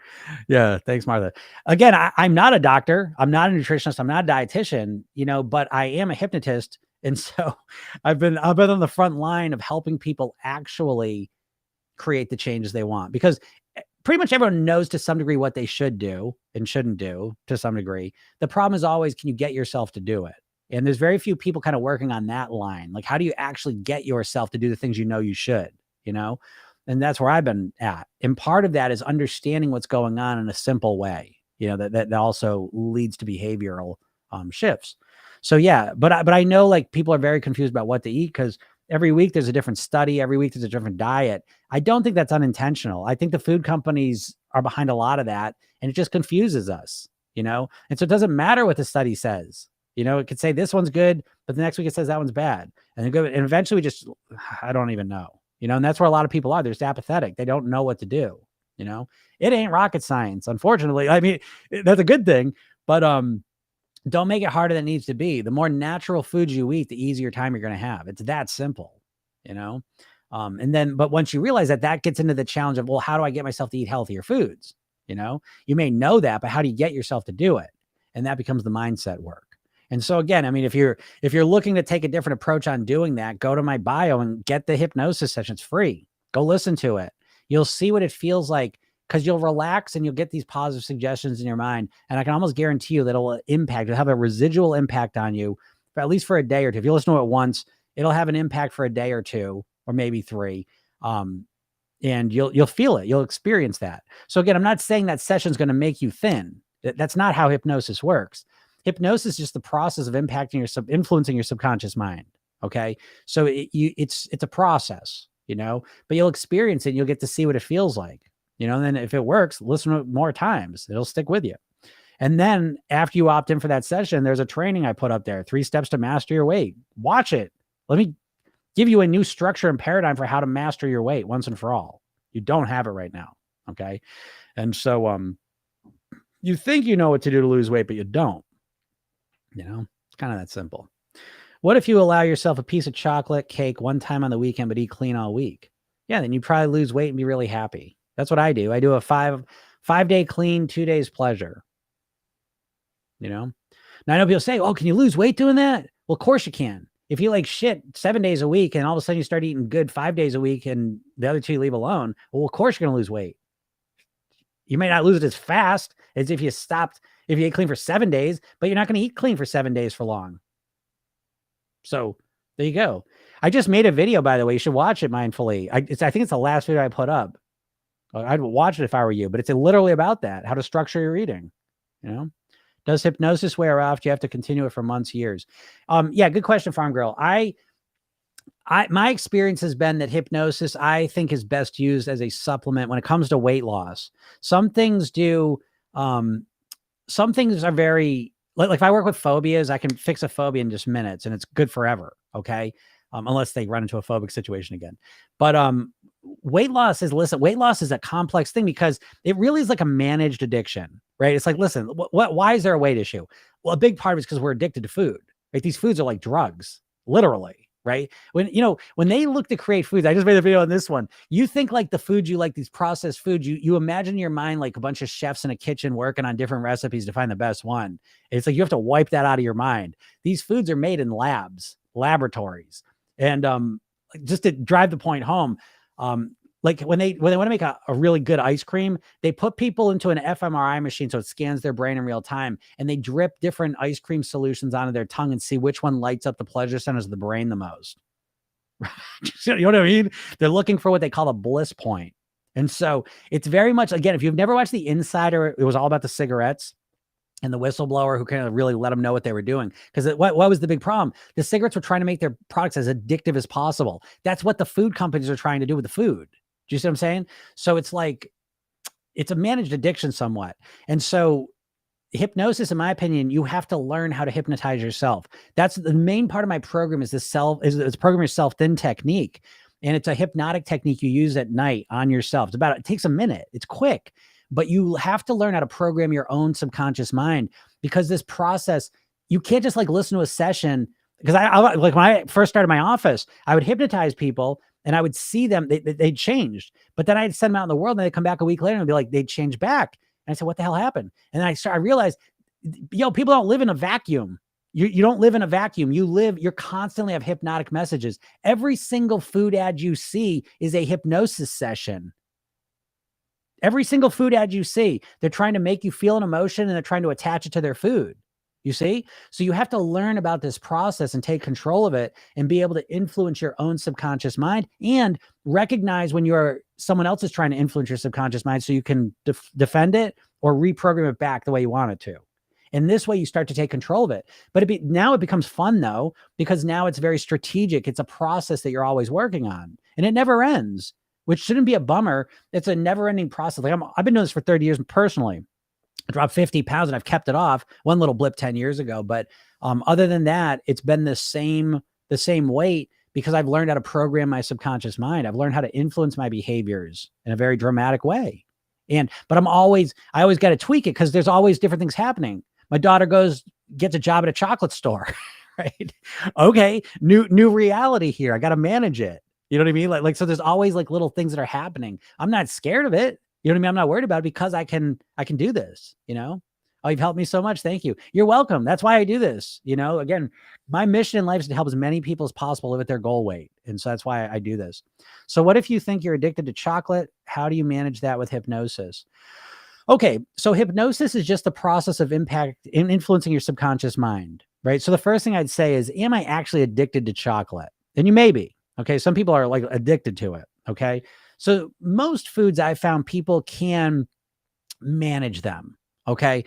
Yeah. Thanks, Martha. Again, I'm not a doctor. I'm not a nutritionist. I'm not a dietitian, but I am a hypnotist. And so I've been on the front line of helping people actually create the changes they want, because pretty much everyone knows to some degree what they should do and shouldn't do to some degree. The problem is always, can you get yourself to do it? And there's very few people kind of working on that line. Like, how do you actually get yourself to do the things you should, And that's where I've been at. And part of that is understanding what's going on in a simple way, that also leads to behavioral shifts. So yeah, but I know, like, people are very confused about what to eat, because every week there's a different study. Every week there's a different diet. I don't think that's unintentional. I think the food companies are behind a lot of that, and it just confuses us, And so it doesn't matter what the study says. It could say this one's good, but the next week it says that one's bad. And eventually I don't even know, and that's where a lot of people are. They're just apathetic. They don't know what to do. It ain't rocket science, unfortunately. I mean, that's a good thing, but don't make it harder than it needs to be. The more natural foods you eat, the easier time you're going to have. It's that simple, but once you realize that gets into the challenge of, well, how do I get myself to eat healthier foods? You may know that, but how do you get yourself to do it? And that becomes the mindset work. And so again, I mean, if you're looking to take a different approach on doing that, go to my bio and get the hypnosis session. It's free. Go listen to it. You'll see what it feels like, because you'll relax and you'll get these positive suggestions in your mind. And I can almost guarantee you that it'll have a residual impact on you, at least for a day or two. If you listen to it once, it'll have an impact for a day or two, or maybe 3. And you'll feel it. You'll experience that. So again, I'm not saying that session's going to make you thin. That's not how hypnosis works. Hypnosis is just the process of influencing your subconscious mind. Okay. So it's a process, but you'll experience it and you'll get to see what it feels like, and then if it works, listen to it more times, it'll stick with you. And then after you opt in for that session, there's a training I put up there, 3 steps to master your weight. Watch it. Let me give you a new structure and paradigm for how to master your weight once and for all. You don't have it right now. Okay. And so, you think you know what to do to lose weight, but you don't. It's kind of that simple. What if you allow yourself a piece of chocolate cake one time on the weekend, but eat clean all week? Yeah, then you probably lose weight and be really happy. That's what I do. I do a 5-day clean, 2 days pleasure. Now I know people say, oh, can you lose weight doing that? Well, of course you can. If you like shit 7 days a week and all of a sudden you start eating good 5 days a week and the other 2 you leave alone, well, of course you're going to lose weight. You may not lose it as fast as if you ate clean for 7 days, but you're not going to eat clean for 7 days for long. So there you go. I just made a video, by the way. You should watch it mindfully. I think it's the last video I put up. I'd watch it if I were you, but it's literally about that, how to structure your eating. Does hypnosis wear off? Do you have to continue it for months, years? Yeah, good question, Farm Girl. My experience has been that hypnosis, I think, is best used as a supplement when it comes to weight loss. Some things are very, like if I work with phobias, I can fix a phobia in just minutes and it's good forever. Okay. Unless they run into a phobic situation again. But weight loss is a complex thing, because it really is like a managed addiction, right? It's like, listen, why is there a weight issue? Well, a big part of it is because we're addicted to food, right? These foods are like drugs, literally. right? When they look to create foods, I just made a video on this one. You think like the foods you like, these processed foods, you imagine in your mind like a bunch of chefs in a kitchen working on different recipes to find the best one. It's like you have to wipe that out of your mind. These foods are made in laboratories. And just to drive the point home, like when they want to make a really good ice cream, they put people into an fMRI machine so it scans their brain in real time, and they drip different ice cream solutions onto their tongue and see which one lights up the pleasure centers of the brain the most. You know what I mean? They're looking for what they call a bliss point. And so it's very much, again, if you've never watched The Insider, it was all about the cigarettes and the whistleblower who kind of really let them know what they were doing. Because what was the big problem? The cigarettes were trying to make their products as addictive as possible. That's what the food companies are trying to do with the food. Do you see what I'm saying? So it's like, it's a managed addiction somewhat. And so hypnosis, in my opinion, you have to learn how to hypnotize yourself. That's the main part of my program, is it's program yourself thin technique. And it's a hypnotic technique you use at night on yourself. It takes a minute. It's quick, but you have to learn how to program your own subconscious mind, because this process, you can't just like listen to a session. Because I like when I first started my office, I would hypnotize people and I would see them, they'd changed, but then I'd send them out in the world and they'd come back a week later and be like, they'd change back. And I said, what the hell happened? And I realized, people don't live in a vacuum. You don't live in a vacuum. You're constantly have hypnotic messages. Every single food ad you see is a hypnosis session. Every single food ad you see, they're trying to make you feel an emotion and they're trying to attach it to their food. You see? So you have to learn about this process and take control of it and be able to influence your own subconscious mind and recognize when someone else is trying to influence your subconscious mind so you can defend it or reprogram it back the way you want it to. And this way you start to take control of it. But now it becomes fun though, because now it's very strategic. It's a process that you're always working on and it never ends, which shouldn't be a bummer. It's a never ending process. Like I've been doing this for 30 years personally. I dropped 50 pounds and I've kept it off. One little blip 10 years ago. But other than that, it's been the same weight, because I've learned how to program my subconscious mind. I've learned how to influence my behaviors in a very dramatic way. But I always got to tweak it, because there's always different things happening. My daughter gets a job at a chocolate store, right? Okay. New reality here. I got to manage it. You know what I mean? Like, so there's always like little things that are happening. I'm not scared of it. You know what I mean? I'm not worried about it, because I can do this, Oh, you've helped me so much. Thank you. You're welcome. That's why I do this. Again, my mission in life is to help as many people as possible live at their goal weight. And so that's why I do this. So what if you think you're addicted to chocolate? How do you manage that with hypnosis? Okay. So hypnosis is just the process of influencing your subconscious mind, right? So the first thing I'd say is, am I actually addicted to chocolate? And you may be. Okay. Some people are like addicted to it. Okay. So most foods I found people can manage them. Okay.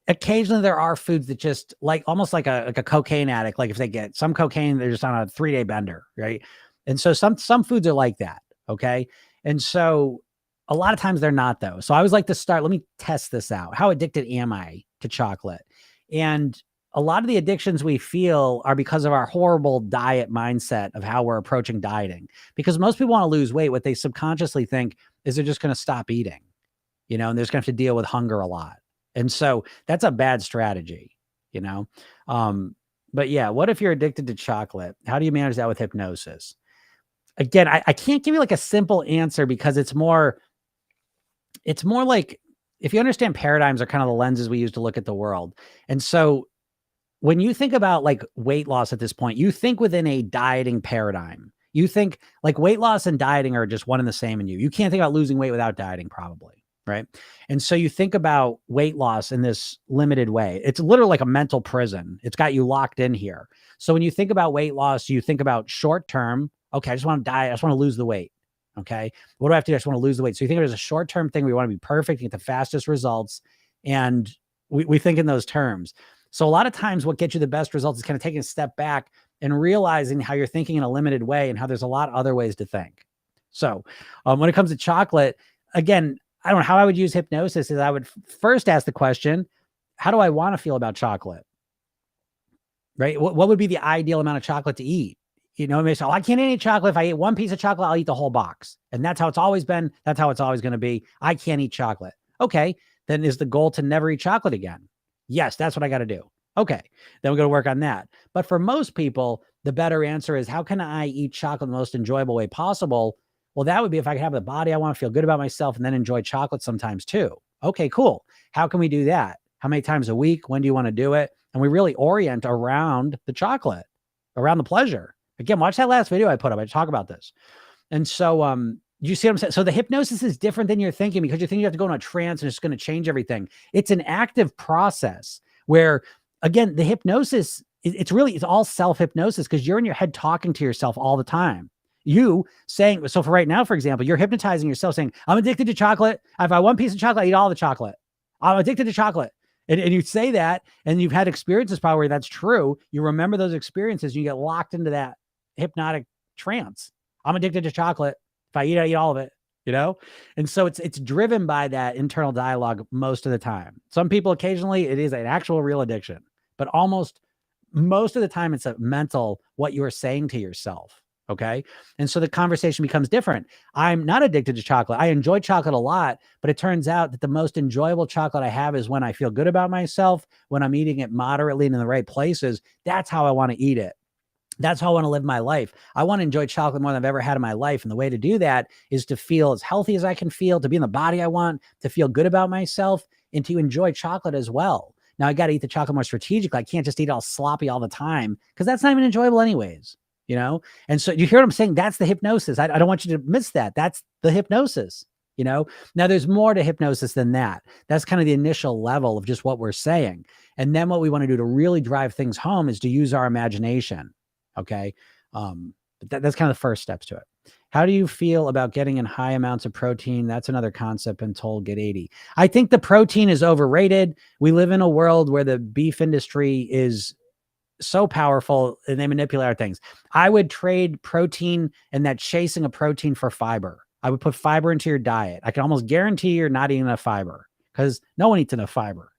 Occasionally there are foods that just like almost like a cocaine addict. Like if they get some cocaine, they're just on a 3-day bender. Right. And so some foods are like that. Okay. And so a lot of times they're not though. So I always like to start, let me test this out. How addicted am I to chocolate? And a lot of the addictions we feel are because of our horrible diet mindset of how we're approaching dieting. Because most people want to lose weight. What they subconsciously think is they're just going to stop eating, and they're just going to have to deal with hunger a lot. And so that's a bad strategy, But yeah, what if you're addicted to chocolate? How do you manage that with hypnosis? Again, I can't give you like a simple answer, because it's more like, if you understand, paradigms are kind of the lenses we use to look at the world. And so when you think about like weight loss at this point, you think within a dieting paradigm. You think like weight loss and dieting are just one and the same in you. You can't think about losing weight without dieting, probably, right? And so you think about weight loss in this limited way. It's literally like a mental prison. It's got you locked in here. So when you think about weight loss, you think about short term. Okay, I just want to diet. I just want to lose the weight. Okay, what do I have to do? I just want to lose the weight. So you think there's a short term thing. We want to be perfect, get the fastest results, and we think in those terms. So a lot of times what gets you the best results is kind of taking a step back and realizing how you're thinking in a limited way and how there's a lot of other ways to think. So when it comes to chocolate, again, I don't know how I would use hypnosis is I would first ask the question, how do I want to feel about chocolate? Right? What would be the ideal amount of chocolate to eat? So I can't eat any chocolate. If I eat one piece of chocolate, I'll eat the whole box. And that's how it's always been. That's how it's always going to be. I can't eat chocolate. Okay. Then is the goal to never eat chocolate again? Yes, that's what I got to do. Okay. Then we're going to work on that. But for most people, the better answer is, how can I eat chocolate the most enjoyable way possible? Well, that would be if I could have the body I want, feel good about myself, and then enjoy chocolate sometimes too. Okay, cool. How can we do that? How many times a week? When do you want to do it? And we really orient around the chocolate, around the pleasure. Again, watch that last video I put up. I talk about this. And so, you see what I'm saying? So the hypnosis is different than you're thinking, because you think you have to go in a trance and it's going to change everything. It's an active process where, again, the hypnosis, it's all self-hypnosis, because you're in your head talking to yourself all the time. You saying, so for right now, for example, you're hypnotizing yourself saying, I'm addicted to chocolate. If I have one piece of chocolate, I eat all the chocolate. I'm addicted to chocolate. And you say that, and you've had experiences probably where that's true. You remember those experiences, you get locked into that hypnotic trance. I'm addicted to chocolate. If I eat all of it, And so it's driven by that internal dialogue most of the time. Some people, occasionally, it is an actual real addiction, but most of the time it's a mental, what you are saying to yourself. Okay. And so the conversation becomes different. I'm not addicted to chocolate. I enjoy chocolate a lot, but it turns out that the most enjoyable chocolate I have is when I feel good about myself, when I'm eating it moderately and in the right places. That's how I want to eat it. That's how I want to live my life. I want to enjoy chocolate more than I've ever had in my life. And the way to do that is to feel as healthy as I can feel, to be in the body I want, to feel good about myself, and to enjoy chocolate as well. Now, I got to eat the chocolate more strategically. I can't just eat all sloppy all the time, because that's not even enjoyable anyways, And so you hear what I'm saying? That's the hypnosis. I don't want you to miss that. That's the hypnosis, Now there's more to hypnosis than that. That's kind of the initial level of just what we're saying. And then what we want to do to really drive things home is to use our imagination. Okay. But that's kind of the first steps to it. How do you feel about getting in high amounts of protein? That's another concept, and told get 80. I think the protein is overrated. We live in a world where the beef industry is so powerful and they manipulate our things. I would trade protein and that chasing of protein for fiber. I would put fiber into your diet. I can almost guarantee you're not eating enough fiber, because no one eats enough fiber.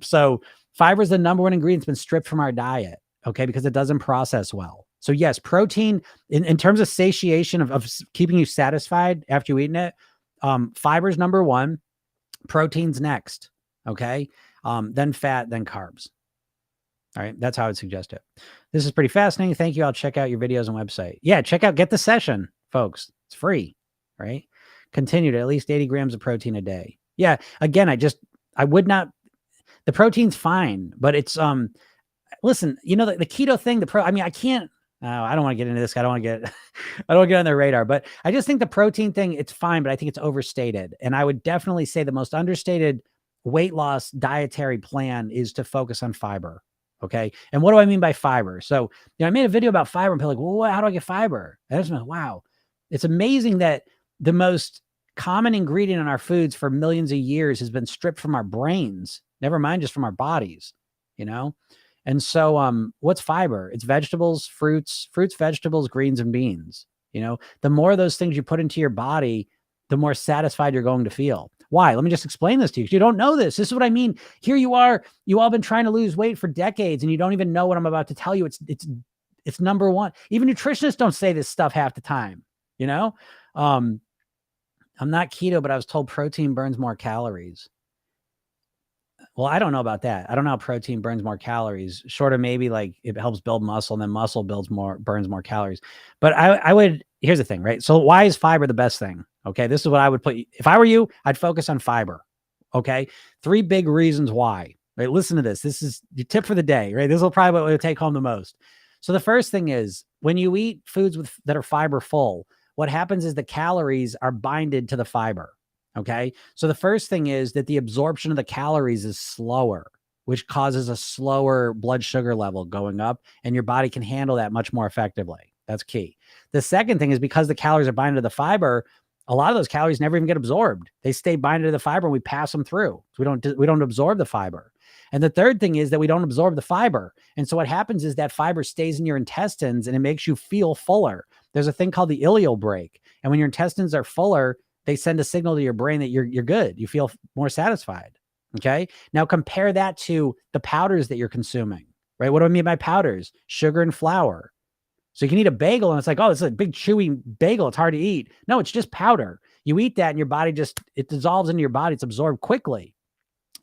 So fiber is the number one ingredient that's been stripped from our diet. Okay, because it doesn't process well. So yes, protein in terms of satiation of keeping you satisfied after you eaten it, fiber's number one, protein's next. Okay, then fat, then carbs. All right, that's how I would suggest it. This is pretty fascinating. Thank you. I'll check out your videos and website. Yeah, get the session, folks. It's free, right? Continue to at least 80 grams of protein a day. Yeah, again, I would not. The protein's fine, but it's listen, the keto thing, I can't, I don't want to get into this. I don't want to get on their radar, but I just think the protein thing, it's fine, but I think it's overstated. And I would definitely say the most understated weight loss dietary plan is to focus on fiber. Okay. And what do I mean by fiber? So, I made a video about fiber, and people are like, well, how do I get fiber? And I just went, wow, it's amazing that the most common ingredient in our foods for millions of years has been stripped from our brains, never mind just from our bodies, And so, what's fiber? It's vegetables, fruits, vegetables, greens, and beans. The more of those things you put into your body, the more satisfied you're going to feel. Why? Let me just explain this to you, because you don't know this. This is what I mean. Here you are. You all been trying to lose weight for decades, and you don't even know what I'm about to tell you. It's number one. Even nutritionists don't say this stuff half the time. I'm not keto, but I was told protein burns more calories. Well, I don't know about that. I don't know how protein burns more calories, short of maybe like it helps build muscle, and then muscle burns more calories. But here's the thing, right? So why is fiber the best thing? Okay. This is what I would put. If I were you, I'd focus on fiber. Okay. 3 big reasons why, right? Listen to this. This is your tip for the day, right? This will probably what will take home the most. So the first thing is, when you eat foods that are fiber full, what happens is the calories are binded to the fiber. Okay. So the first thing is that the absorption of the calories is slower, which causes a slower blood sugar level going up, and your body can handle that much more effectively. That's key. The second thing is, because the calories are binded to the fiber, a lot of those calories never even get absorbed. They stay binded to the fiber, and we pass them through. So we don't absorb the fiber. And the third thing is that we don't absorb the fiber. And so what happens is that fiber stays in your intestines, and it makes you feel fuller. There's a thing called the ileal brake. And when your intestines are fuller, they send a signal to your brain that you're good. You feel more satisfied. Okay. Now compare that to the powders that you're consuming, right? What do I mean by powders? Sugar and flour. So you can eat a bagel and it's like, oh, it's a big chewy bagel. It's hard to eat. No, it's just powder. You eat that and your body it dissolves into your body. It's absorbed quickly,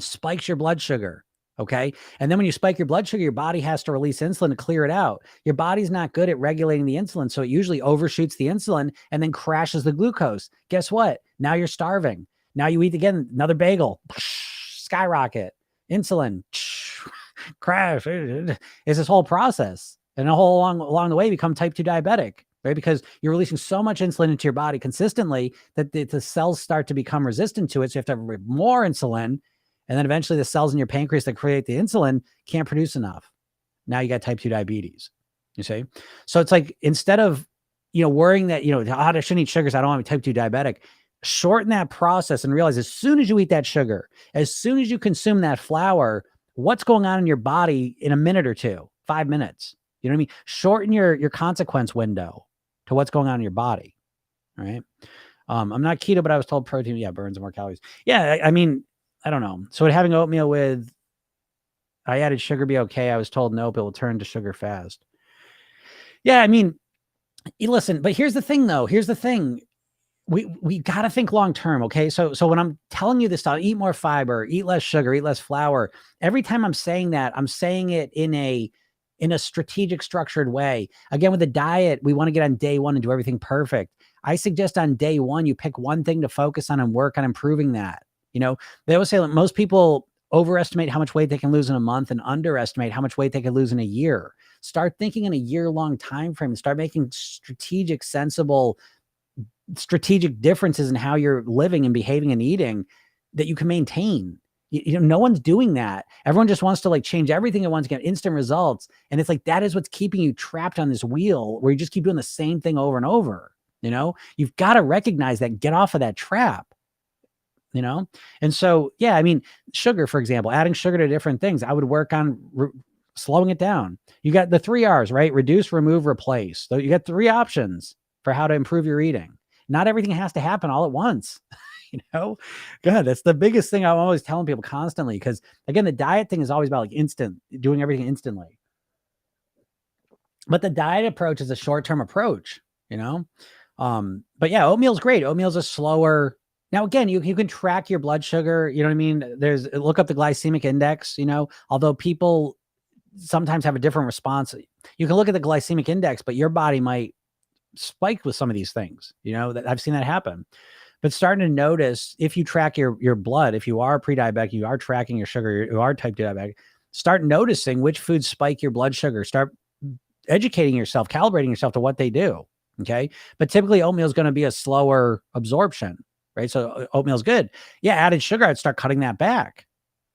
spikes your blood sugar. Okay. And then when you spike your blood sugar, your body has to release insulin to clear it out. Your body's not good at regulating the insulin. So it usually overshoots the insulin and then crashes the glucose. Guess what? Now you're starving. Now you eat again, another bagel, skyrocket, insulin, crash. It's this whole process. And along the way, you become type 2 diabetic, right? Because you're releasing so much insulin into your body consistently that the cells start to become resistant to it. So you have to have more insulin. And then eventually the cells in your pancreas that create the insulin can't produce enough. Now you got type 2 diabetes, you see? So it's like, instead of, worrying that, I shouldn't eat sugars, I don't want to be type 2 diabetic, shorten that process and realize as soon as you eat that sugar, as soon as you consume that flour, what's going on in your body in a minute or two, 5 minutes. You know what I mean? Shorten your consequence window to what's going on in your body. All right. I'm not keto, but I was told protein, burns more calories. Yeah. I mean, I don't know. So having oatmeal with, I added sugar be okay. I was told nope, it will turn to sugar fast. Yeah, I mean, listen, but here's the thing though. Here's the thing. We got to think long term, okay? So when I'm telling you this stuff, eat more fiber, eat less sugar, eat less flour, every time I'm saying that, I'm saying it in a strategic, structured way. Again, with the diet, we want to get on day one and do everything perfect. I suggest on day one, you pick one thing to focus on and work on improving that. They always say that most people overestimate how much weight they can lose in a month and underestimate how much weight they can lose in a year. Start thinking in a year-long time frame and start making strategic, sensible, strategic differences in how you're living and behaving and eating that you can maintain. No one's doing that. Everyone just wants to change everything at once, get instant results. And it's like, that is what's keeping you trapped on this wheel where you just keep doing the same thing over and over. You've got to recognize that, get off of that trap. And so, yeah, I mean, sugar, for example, adding sugar to different things, I would work on slowing it down. You got the 3 R's, right? Reduce, remove, replace. So you got 3 options for how to improve your eating. Not everything has to happen all at once. God, that's the biggest thing I'm always telling people constantly. Because again, the diet thing is always about instant, doing everything instantly. But the diet approach is a short-term approach, but yeah, oatmeal's great. Oatmeal's a slower. Now, again, you can track your blood sugar. You know what I mean? Look up the glycemic index, although people sometimes have a different response. You can look at the glycemic index, but your body might spike with some of these things, that I've seen that happen. But starting to notice, if you track your blood, if you are pre-diabetic, you are tracking your sugar, you are type 2 diabetic, start noticing which foods spike your blood sugar. Start educating yourself, calibrating yourself to what they do. Okay. But typically oatmeal is going to be a slower absorption, right? So oatmeal is good. Yeah. Added sugar, I'd start cutting that back.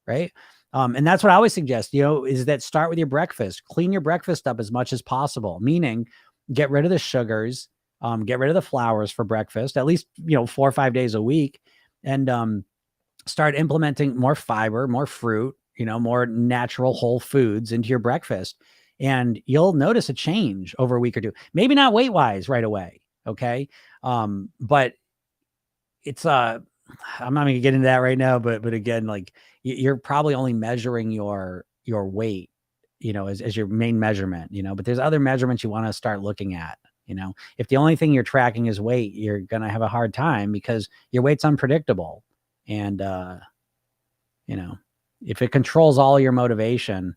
Right. And that's what I always suggest, is that start with your breakfast, clean your breakfast up as much as possible, meaning get rid of the sugars, get rid of the flours for breakfast, at least, 4 or 5 days a week, and start implementing more fiber, more fruit, more natural whole foods into your breakfast. And you'll notice a change over a week or two, maybe not weight wise right away. Okay. But it's, I'm not going to get into that right now, but again, you're probably only measuring your weight, as your main measurement, but there's other measurements you want to start looking at. If the only thing you're tracking is weight, you're going to have a hard time because your weight's unpredictable. And, if it controls all your motivation,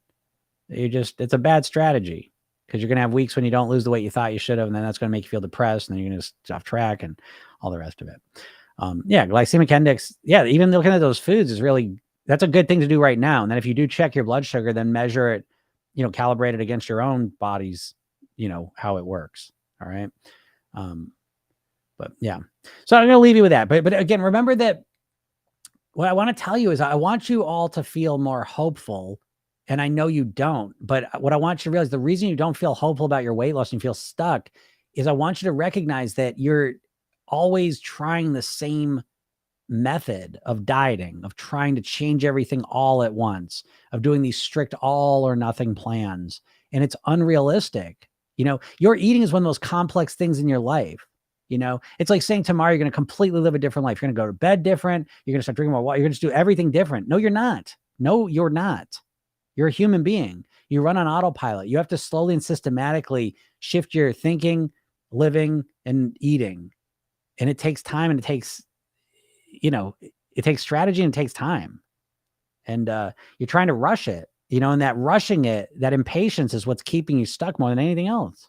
it's a bad strategy, because you're going to have weeks when you don't lose the weight you thought you should have. And then that's going to make you feel depressed, and then you're going to get off track and all the rest of it. Glycemic index. Yeah. Even looking at those foods is that's a good thing to do right now. And then if you do check your blood sugar, then measure it, calibrate it against your own body's, how it works. All right. But yeah, so I'm going to leave you with that. But again, remember that what I want to tell you is I want you all to feel more hopeful. And I know you don't, but what I want you to realize, the reason you don't feel hopeful about your weight loss and you feel stuck is I want you to recognize that you're always trying the same method of dieting, of trying to change everything all at once, of doing these strict all or nothing plans. And it's unrealistic. Your eating is one of those complex things in your life. It's like saying tomorrow you're going to completely live a different life. You're going to go to bed different. You're going to start drinking more water. You're going to just do everything different. No, you're not. No, you're not. You're a human being. You run on autopilot. You have to slowly and systematically shift your thinking, living, and eating. And it takes time, and it takes strategy, and it takes time. and you're trying to rush it, and that rushing it, that impatience is what's keeping you stuck more than anything else.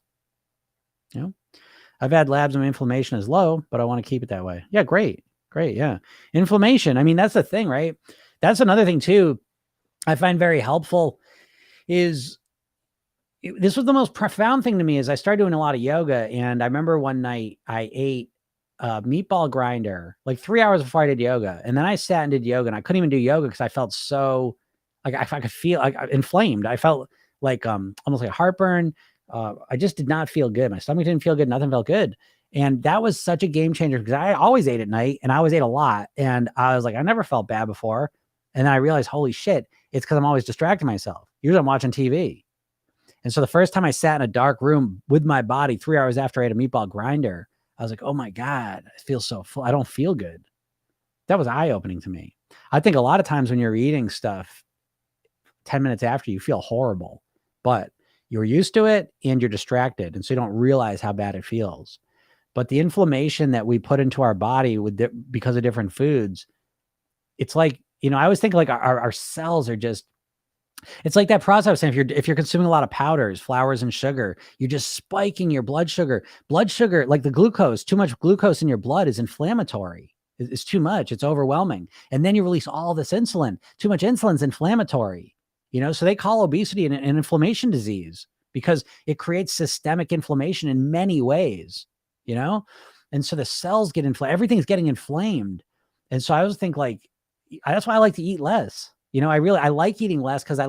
I've had labs and inflammation is low, but I want to keep it that way. Yeah, great. Yeah. Inflammation. I mean, that's the thing, right? That's another thing too. I find very helpful is this was the most profound thing to me is I started doing a lot of yoga. And I remember one night I ate a meatball grinder like 3 hours before I did yoga. And then I sat and did yoga, and I couldn't even do yoga because I felt so like I could feel like inflamed. I felt like almost like heartburn. I just did not feel good. My stomach didn't feel good. Nothing felt good. And that was such a game changer because I always ate at night and I always ate a lot. And I was like, I never felt bad before. And then I realized, holy shit, it's because I'm always distracting myself. Usually I'm watching TV. And so the first time I sat in a dark room with my body 3 hours after I ate a meatball grinder, I was like, oh my God, I feel so full. I don't feel good. That was eye-opening to me. I think a lot of times when you're eating stuff, 10 minutes after, you feel horrible, but you're used to it and you're distracted. And so you don't realize how bad it feels. But the inflammation that we put into our body because of different foods, it's like, I always think like our cells are just, it's like that process I was saying, if you're consuming a lot of powders, flours, and sugar, you're just spiking your blood sugar. Blood sugar, like the glucose, too much glucose in your blood is inflammatory. It's too much. It's overwhelming. And then you release all this insulin. Too much insulin is inflammatory. So they call obesity an inflammation disease because it creates systemic inflammation in many ways, and so the cells get inflamed. Everything's getting inflamed. And so I always think like, that's why I like to eat less. I like eating less because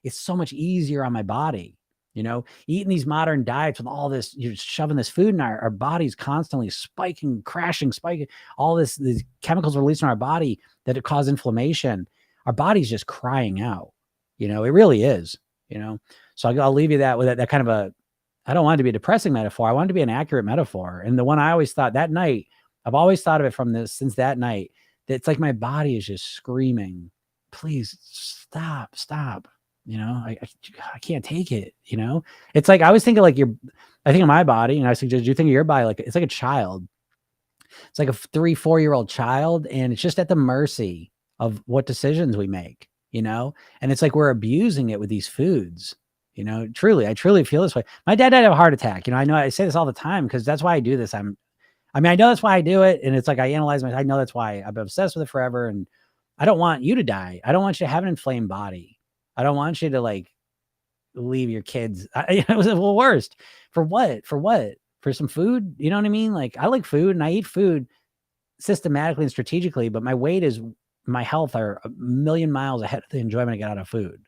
it's so much easier on my body, eating these modern diets with all this, you're shoving this food in our body's constantly spiking, crashing, spiking, all these chemicals released in our body that cause inflammation. Our body's just crying out, it really is, so I'll leave you that with that kind of I don't want it to be a depressing metaphor. I want it to be an accurate metaphor. And the one I always thought that night, I've always thought of it since that night, that it's like my body is just screaming, please stop. I can't take it. It's like, I was thinking like I think of my body, and I suggest you think of your body like it's like a child. It's like a 3-4-year-old child, and it's just at the mercy of what decisions we make, and it's like we're abusing it with these foods. I truly feel this way. My dad died of a heart attack. I know I say this all the time because that's why I do this. I know that's why I do it. And it's like, I analyze I know that's why I've been obsessed with it forever. And I don't want you to die. I don't want you to have an inflamed body. I don't want you to like leave your kids. It was the worst. For what? For some food? You know what I mean? Like, I like food and I eat food systematically and strategically, but my health are a million miles ahead of the enjoyment I get out of food,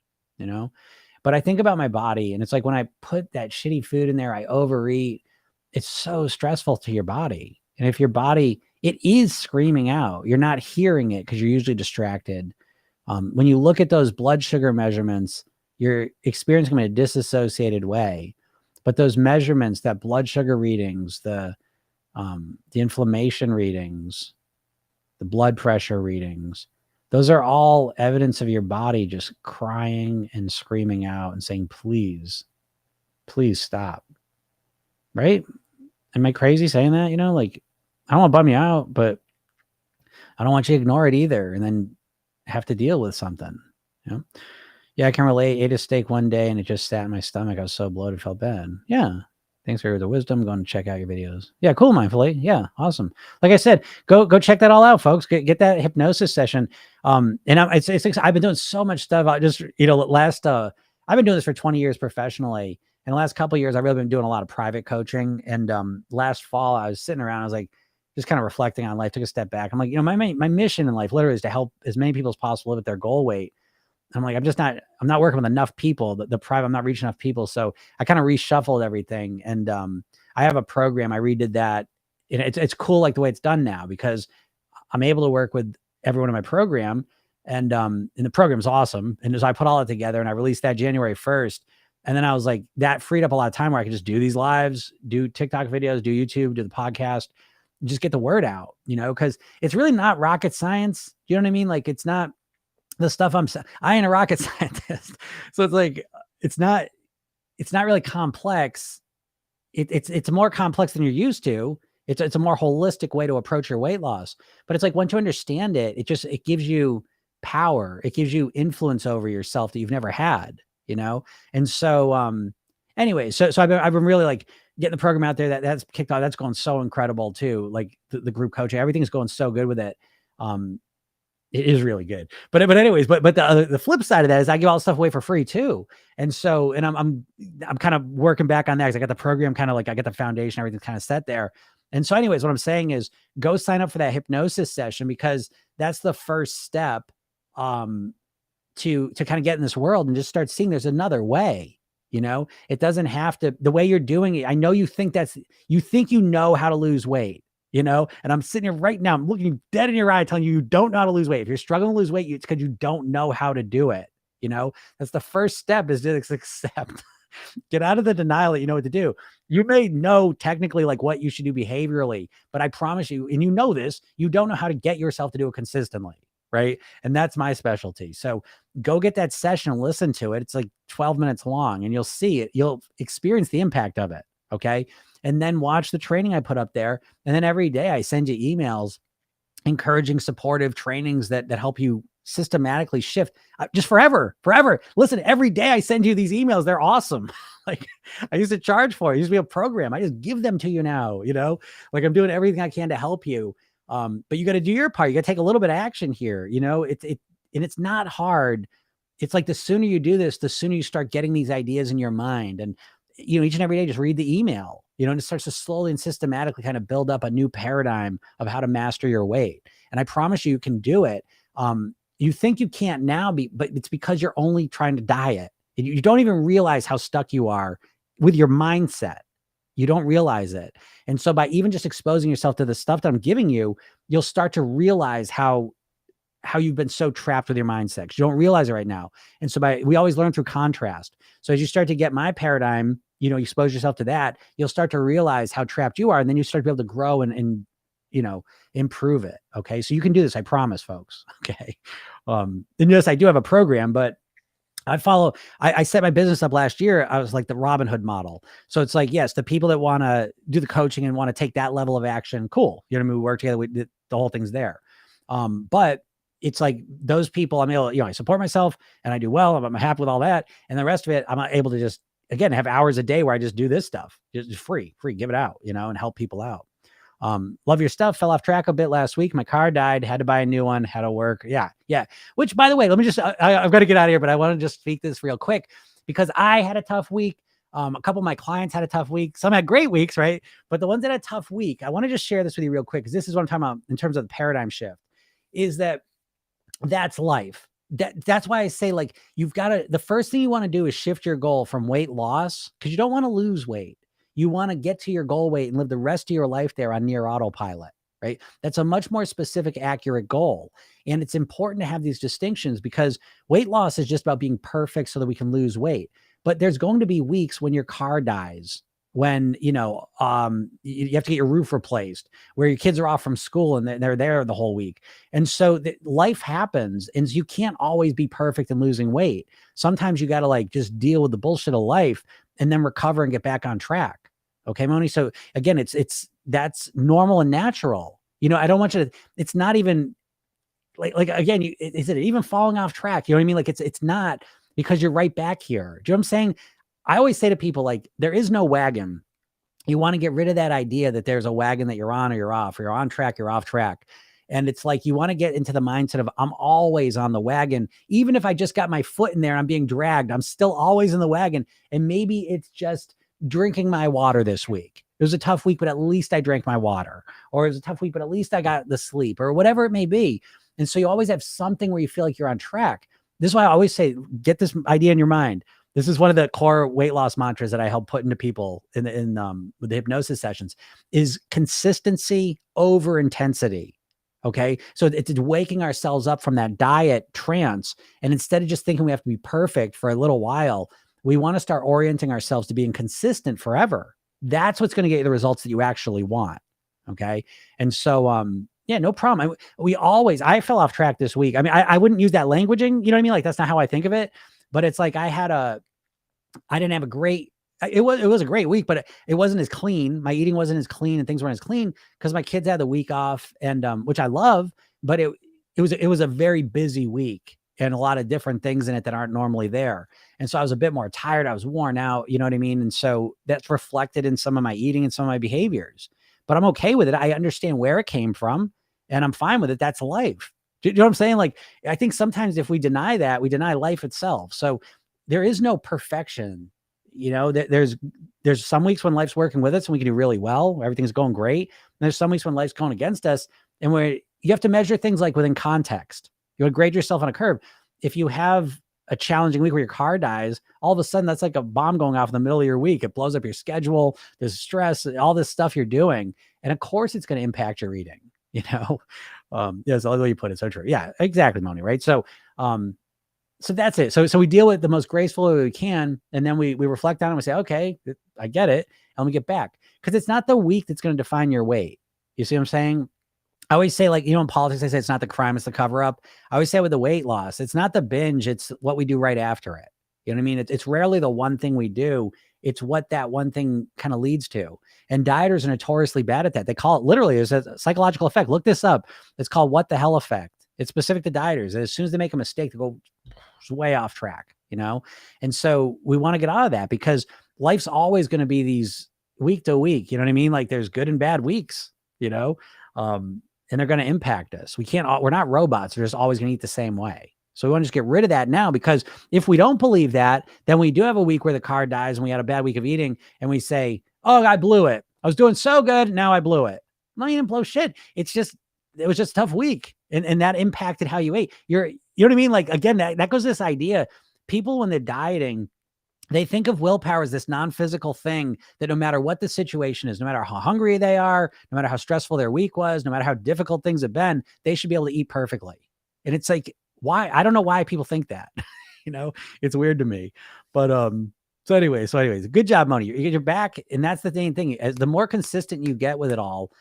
But I think about my body, and it's like when I put that shitty food in there, I overeat. It's so stressful to your body. And if your body, it is screaming out, you're not hearing it because you're usually distracted. When you look at those blood sugar measurements, you're experiencing them in a disassociated way. But those measurements, that blood sugar readings, the inflammation readings, the blood pressure readings, those are all evidence of your body just crying and screaming out and saying, please stop. Right? Am I crazy saying that? Like, I don't want to bum you out, but I don't want you to ignore it either and then have to deal with something. Yeah, I can relate. Ate a steak one day and it just sat in my stomach. I was so bloated, felt bad. Yeah. Thanks for the wisdom. Going to check out your videos. Yeah, cool, Mindfully. Yeah, awesome. Like I said, go check that all out, folks. Get that hypnosis session. And I've been doing so much stuff. I've been doing this for 20 years professionally. And the last couple of years, I've really been doing a lot of private coaching. And last fall, I was sitting around. I was like, just kind of reflecting on life. Took a step back. I'm like, my mission in life literally is to help as many people as possible live at their goal weight. I'm like, I'm not working with enough people. The private, I'm not reaching enough people. So I kind of reshuffled everything. And I have a program. I redid that. And it's cool like the way it's done now because I'm able to work with everyone in my program. And the program's awesome. And so I put all it together and I released that January 1st. And then I was like, that freed up a lot of time where I could just do these lives, do TikTok videos, do YouTube, do the podcast, just get the word out, because it's really not rocket science. You know what I mean? Like, it's not the stuff I ain't a rocket scientist. So it's like, it's not really complex. It's more complex than you're used to. It's a more holistic way to approach your weight loss. But it's like, once you understand it, it gives you power. It gives you influence over yourself that you've never had, And so, anyway, so I've been really like getting the program out there that's kicked off. That's going so incredible too. Like the group coaching, everything's going so good with it. It is really good. But anyways, but the flip side of that is I give all the stuff away for free too. And so, and I'm kind of working back on that because I got the program kind of like I got the foundation, everything's kind of set there. And so anyways, what I'm saying is go sign up for that hypnosis session, because that's the first step to kind of get in this world and just start seeing there's another way. It doesn't have to, the way you're doing it. I know you think you know how to lose weight. And I'm sitting here right now, I'm looking you dead in your eye, telling you don't know how to lose weight. If you're struggling to lose weight, it's because you don't know how to do it. That's the first step, is just accept, get out of the denial that you know what to do. You may know technically like what you should do behaviorally, but I promise you, and you know this, you don't know how to get yourself to do it consistently. Right. And that's my specialty. So go get that session and listen to it. It's like 12 minutes long, and you'll see it. You'll experience the impact of it. Okay. And then watch the training I put up there. And then every day I send you emails, encouraging, supportive trainings that help you systematically shift just forever. Listen, every day I send you these emails. They're awesome. Like I used to charge for it. It used to be a program. I just give them to you now, like I'm doing everything I can to help you. But you got to do your part. You got to take a little bit of action here. And it's not hard. It's like the sooner you do this, the sooner you start getting these ideas in your mind. And, each and every day, just read the email, and it starts to slowly and systematically kind of build up a new paradigm of how to master your weight. And I promise you can do it. You think you can't now but it's because you're only trying to diet. You don't even realize how stuck you are with your mindset. You don't realize it. And so by even just exposing yourself to the stuff that I'm giving you, you'll start to realize how you've been so trapped with your mindset. You don't realize it right now. And so we always learn through contrast. So as you start to get my paradigm, you expose yourself to that, you'll start to realize how trapped you are. And then you start to be able to grow and improve it. Okay. So you can do this. I promise, folks. Okay. And yes, I do have a program, but I set my business up last year. I was like the Robin Hood model. So it's like, yes, the people that want to do the coaching and want to take that level of action, cool. We work together. The whole thing's there. But it's like those people, I'm able, I support myself and I do well. I'm happy with all that. And the rest of it, I'm able to just, again, have hours a day where I just do this stuff, just free, give it out, and help people out. Love your stuff. Fell off track a bit last week. My car died, had to buy a new one, had to work. Yeah. Which, by the way, let me just, I've got to get out of here, but I want to just speak this real quick because I had a tough week. A couple of my clients had a tough week. Some had great weeks, right? But the ones that had a tough week, I want to just share this with you real quick, because this is what I'm talking about in terms of the paradigm shift, is that's life. That's why I say, like, you've got to, the first thing you want to do is shift your goal from weight loss, because you don't want to lose weight. You want to get to your goal weight and live the rest of your life there on near autopilot, right? That's a much more specific, accurate goal. And it's important to have these distinctions, because weight loss is just about being perfect so that we can lose weight. But there's going to be weeks when your car dies, when, you have to get your roof replaced, where your kids are off from school and they're there the whole week. And so life happens, and you can't always be perfect in losing weight. Sometimes you got to just deal with the bullshit of life and then recover and get back on track. Okay, Moni. So again, that's normal and natural. I don't want you to, it's not even like again, is it even falling off track? You know what I mean? It's not, because you're right back here. Do you know what I'm saying? I always say to people, there is no wagon. You want to get rid of that idea that there's a wagon that you're on or you're off, or you're on track, you're off track. And it's like, you want to get into the mindset of, I'm always on the wagon. Even if I just got my foot in there and I'm being dragged, I'm still always in the wagon. And maybe it's just drinking my water this week. It was a tough week, but at least I drank my water. Or it was a tough week, but at least I got the sleep, or whatever it may be. And so you always have something where you feel like you're on track. This is why I always say, get this idea in your mind. This is one of the core weight loss mantras that I help put into people with the hypnosis sessions, is consistency over intensity. Okay. So it's waking ourselves up from that diet trance. And instead of just thinking we have to be perfect for a little while, we want to start orienting ourselves to being consistent forever. That's what's going to get you the results that you actually want. Okay. And so, yeah, no problem. I fell off track this week. I mean, I wouldn't use that languaging, you know what I mean? That's not how I think of it, but it's like, I didn't have a great, it was a great week, but it wasn't as clean. My eating wasn't as clean and things weren't as clean because my kids had the week off, and which I love, but it was a very busy week and a lot of different things in it that aren't normally there. And so I was a bit more tired. I was worn out, you know what I mean? And so that's reflected in some of my eating and some of my behaviors, but I'm okay with it. I understand where it came from and I'm fine with it. That's life. Do you know what I'm saying? Like, I think sometimes if we deny that, we deny life itself. So there is no perfection. You know, there's some weeks when life's working with us and we can do really well. Everything's going great. And there's some weeks when life's going against us and you have to measure things like within context. You would grade yourself on a curve. If you have a challenging week where your car dies, all of a sudden that's like a bomb going off in the middle of your week. It blows up your schedule. There's stress, all this stuff you're doing. And of course it's going to impact your eating, you know? That's the way you put it. So true. Yeah, exactly, Moni. Right. So that's it. So we deal with it the most graceful way we can. And then we reflect on it and we say, okay, I get it. And we get back. Cause it's not the week that's going to define your weight. You see what I'm saying? I always say, like, you know, in politics, I say it's not the crime, it's the cover up. I always say with the weight loss, it's not the binge, it's what we do right after it. You know what I mean? It's rarely the one thing we do. It's what that one thing kind of leads to. And dieters are notoriously bad at that. They call it literally as a psychological effect. Look this up. It's called what the hell effect. It's specific to dieters. And as soon as they make a mistake, they go way off track, you know? And so we want to get out of that because life's always going to be these week to week. You know what I mean? Like there's good and bad weeks, you know? And they're going to impact us. We're not robots. We're just always going to eat the same way. So we want to just get rid of that now, because if we don't believe that, then we do have a week where the car dies and we had a bad week of eating and we say, oh, I blew it. I was doing so good. Now I blew it. No, you didn't blow shit. It was just a tough week. And that impacted how you ate. You know what I mean? Like, again, that goes to this idea. People, when they're dieting, they think of willpower as this non-physical thing that no matter what the situation is, no matter how hungry they are, no matter how stressful their week was, no matter how difficult things have been, they should be able to eat perfectly. And it's like, why? I don't know why people think that, you know, it's weird to me, but, so anyways, good job, Moni. You're back. And that's the main thing. As the more consistent you get with it all,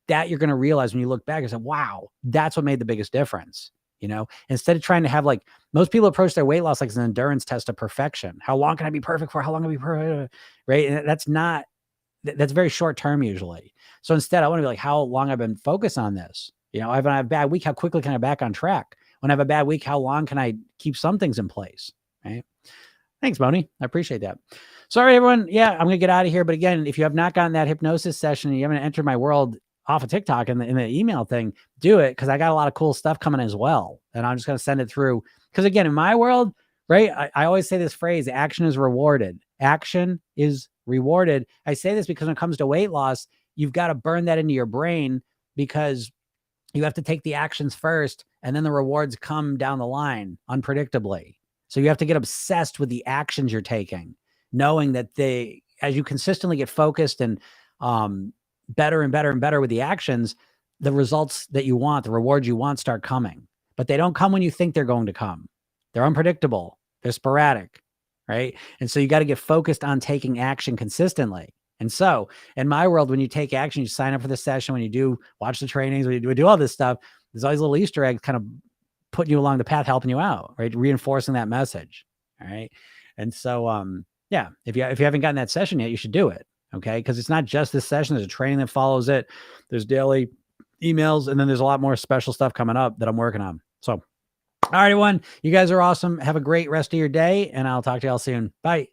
that you're going to realize when you look back and say, wow, that's what made the biggest difference. You know, instead of trying to have, like, most people approach their weight loss like it's an endurance test of perfection. How long can I be perfect for? How long can I be perfect? Right. And that's very short term usually. So instead, I want to be like, how long I've been focused on this. You know, if I have a bad week, how quickly can I back on track? When I have a bad week, how long can I keep some things in place? Right. Thanks, Moni. I appreciate that. Sorry, everyone. Yeah, I'm going to get out of here. But again, if you have not gotten that hypnosis session and you haven't entered my world off of TikTok in the email thing, do it, because I got a lot of cool stuff coming as well. And I'm just going to send it through. Because again, in my world, right, I always say this phrase, action is rewarded. Action is rewarded. I say this because when it comes to weight loss, you've got to burn that into your brain, because you have to take the actions first and then the rewards come down the line unpredictably. So you have to get obsessed with the actions you're taking, knowing that as you consistently get focused and better and better and better with the actions, the results that you want, the rewards you want, start coming. But they don't come when you think they're going to come. They're unpredictable. They're sporadic, right? And so you got to get focused on taking action consistently. And so in my world, when you take action, you sign up for the session, when you do watch the trainings, when you do all this stuff, there's always little Easter eggs kind of putting you along the path, helping you out, right? Reinforcing that message. All right. And so, yeah, if you haven't gotten that session yet, you should do it. Okay. Because it's not just this session. There's a training that follows it. There's daily emails. And then there's a lot more special stuff coming up that I'm working on. So, all right, everyone, you guys are awesome. Have a great rest of your day. And I'll talk to y'all soon. Bye.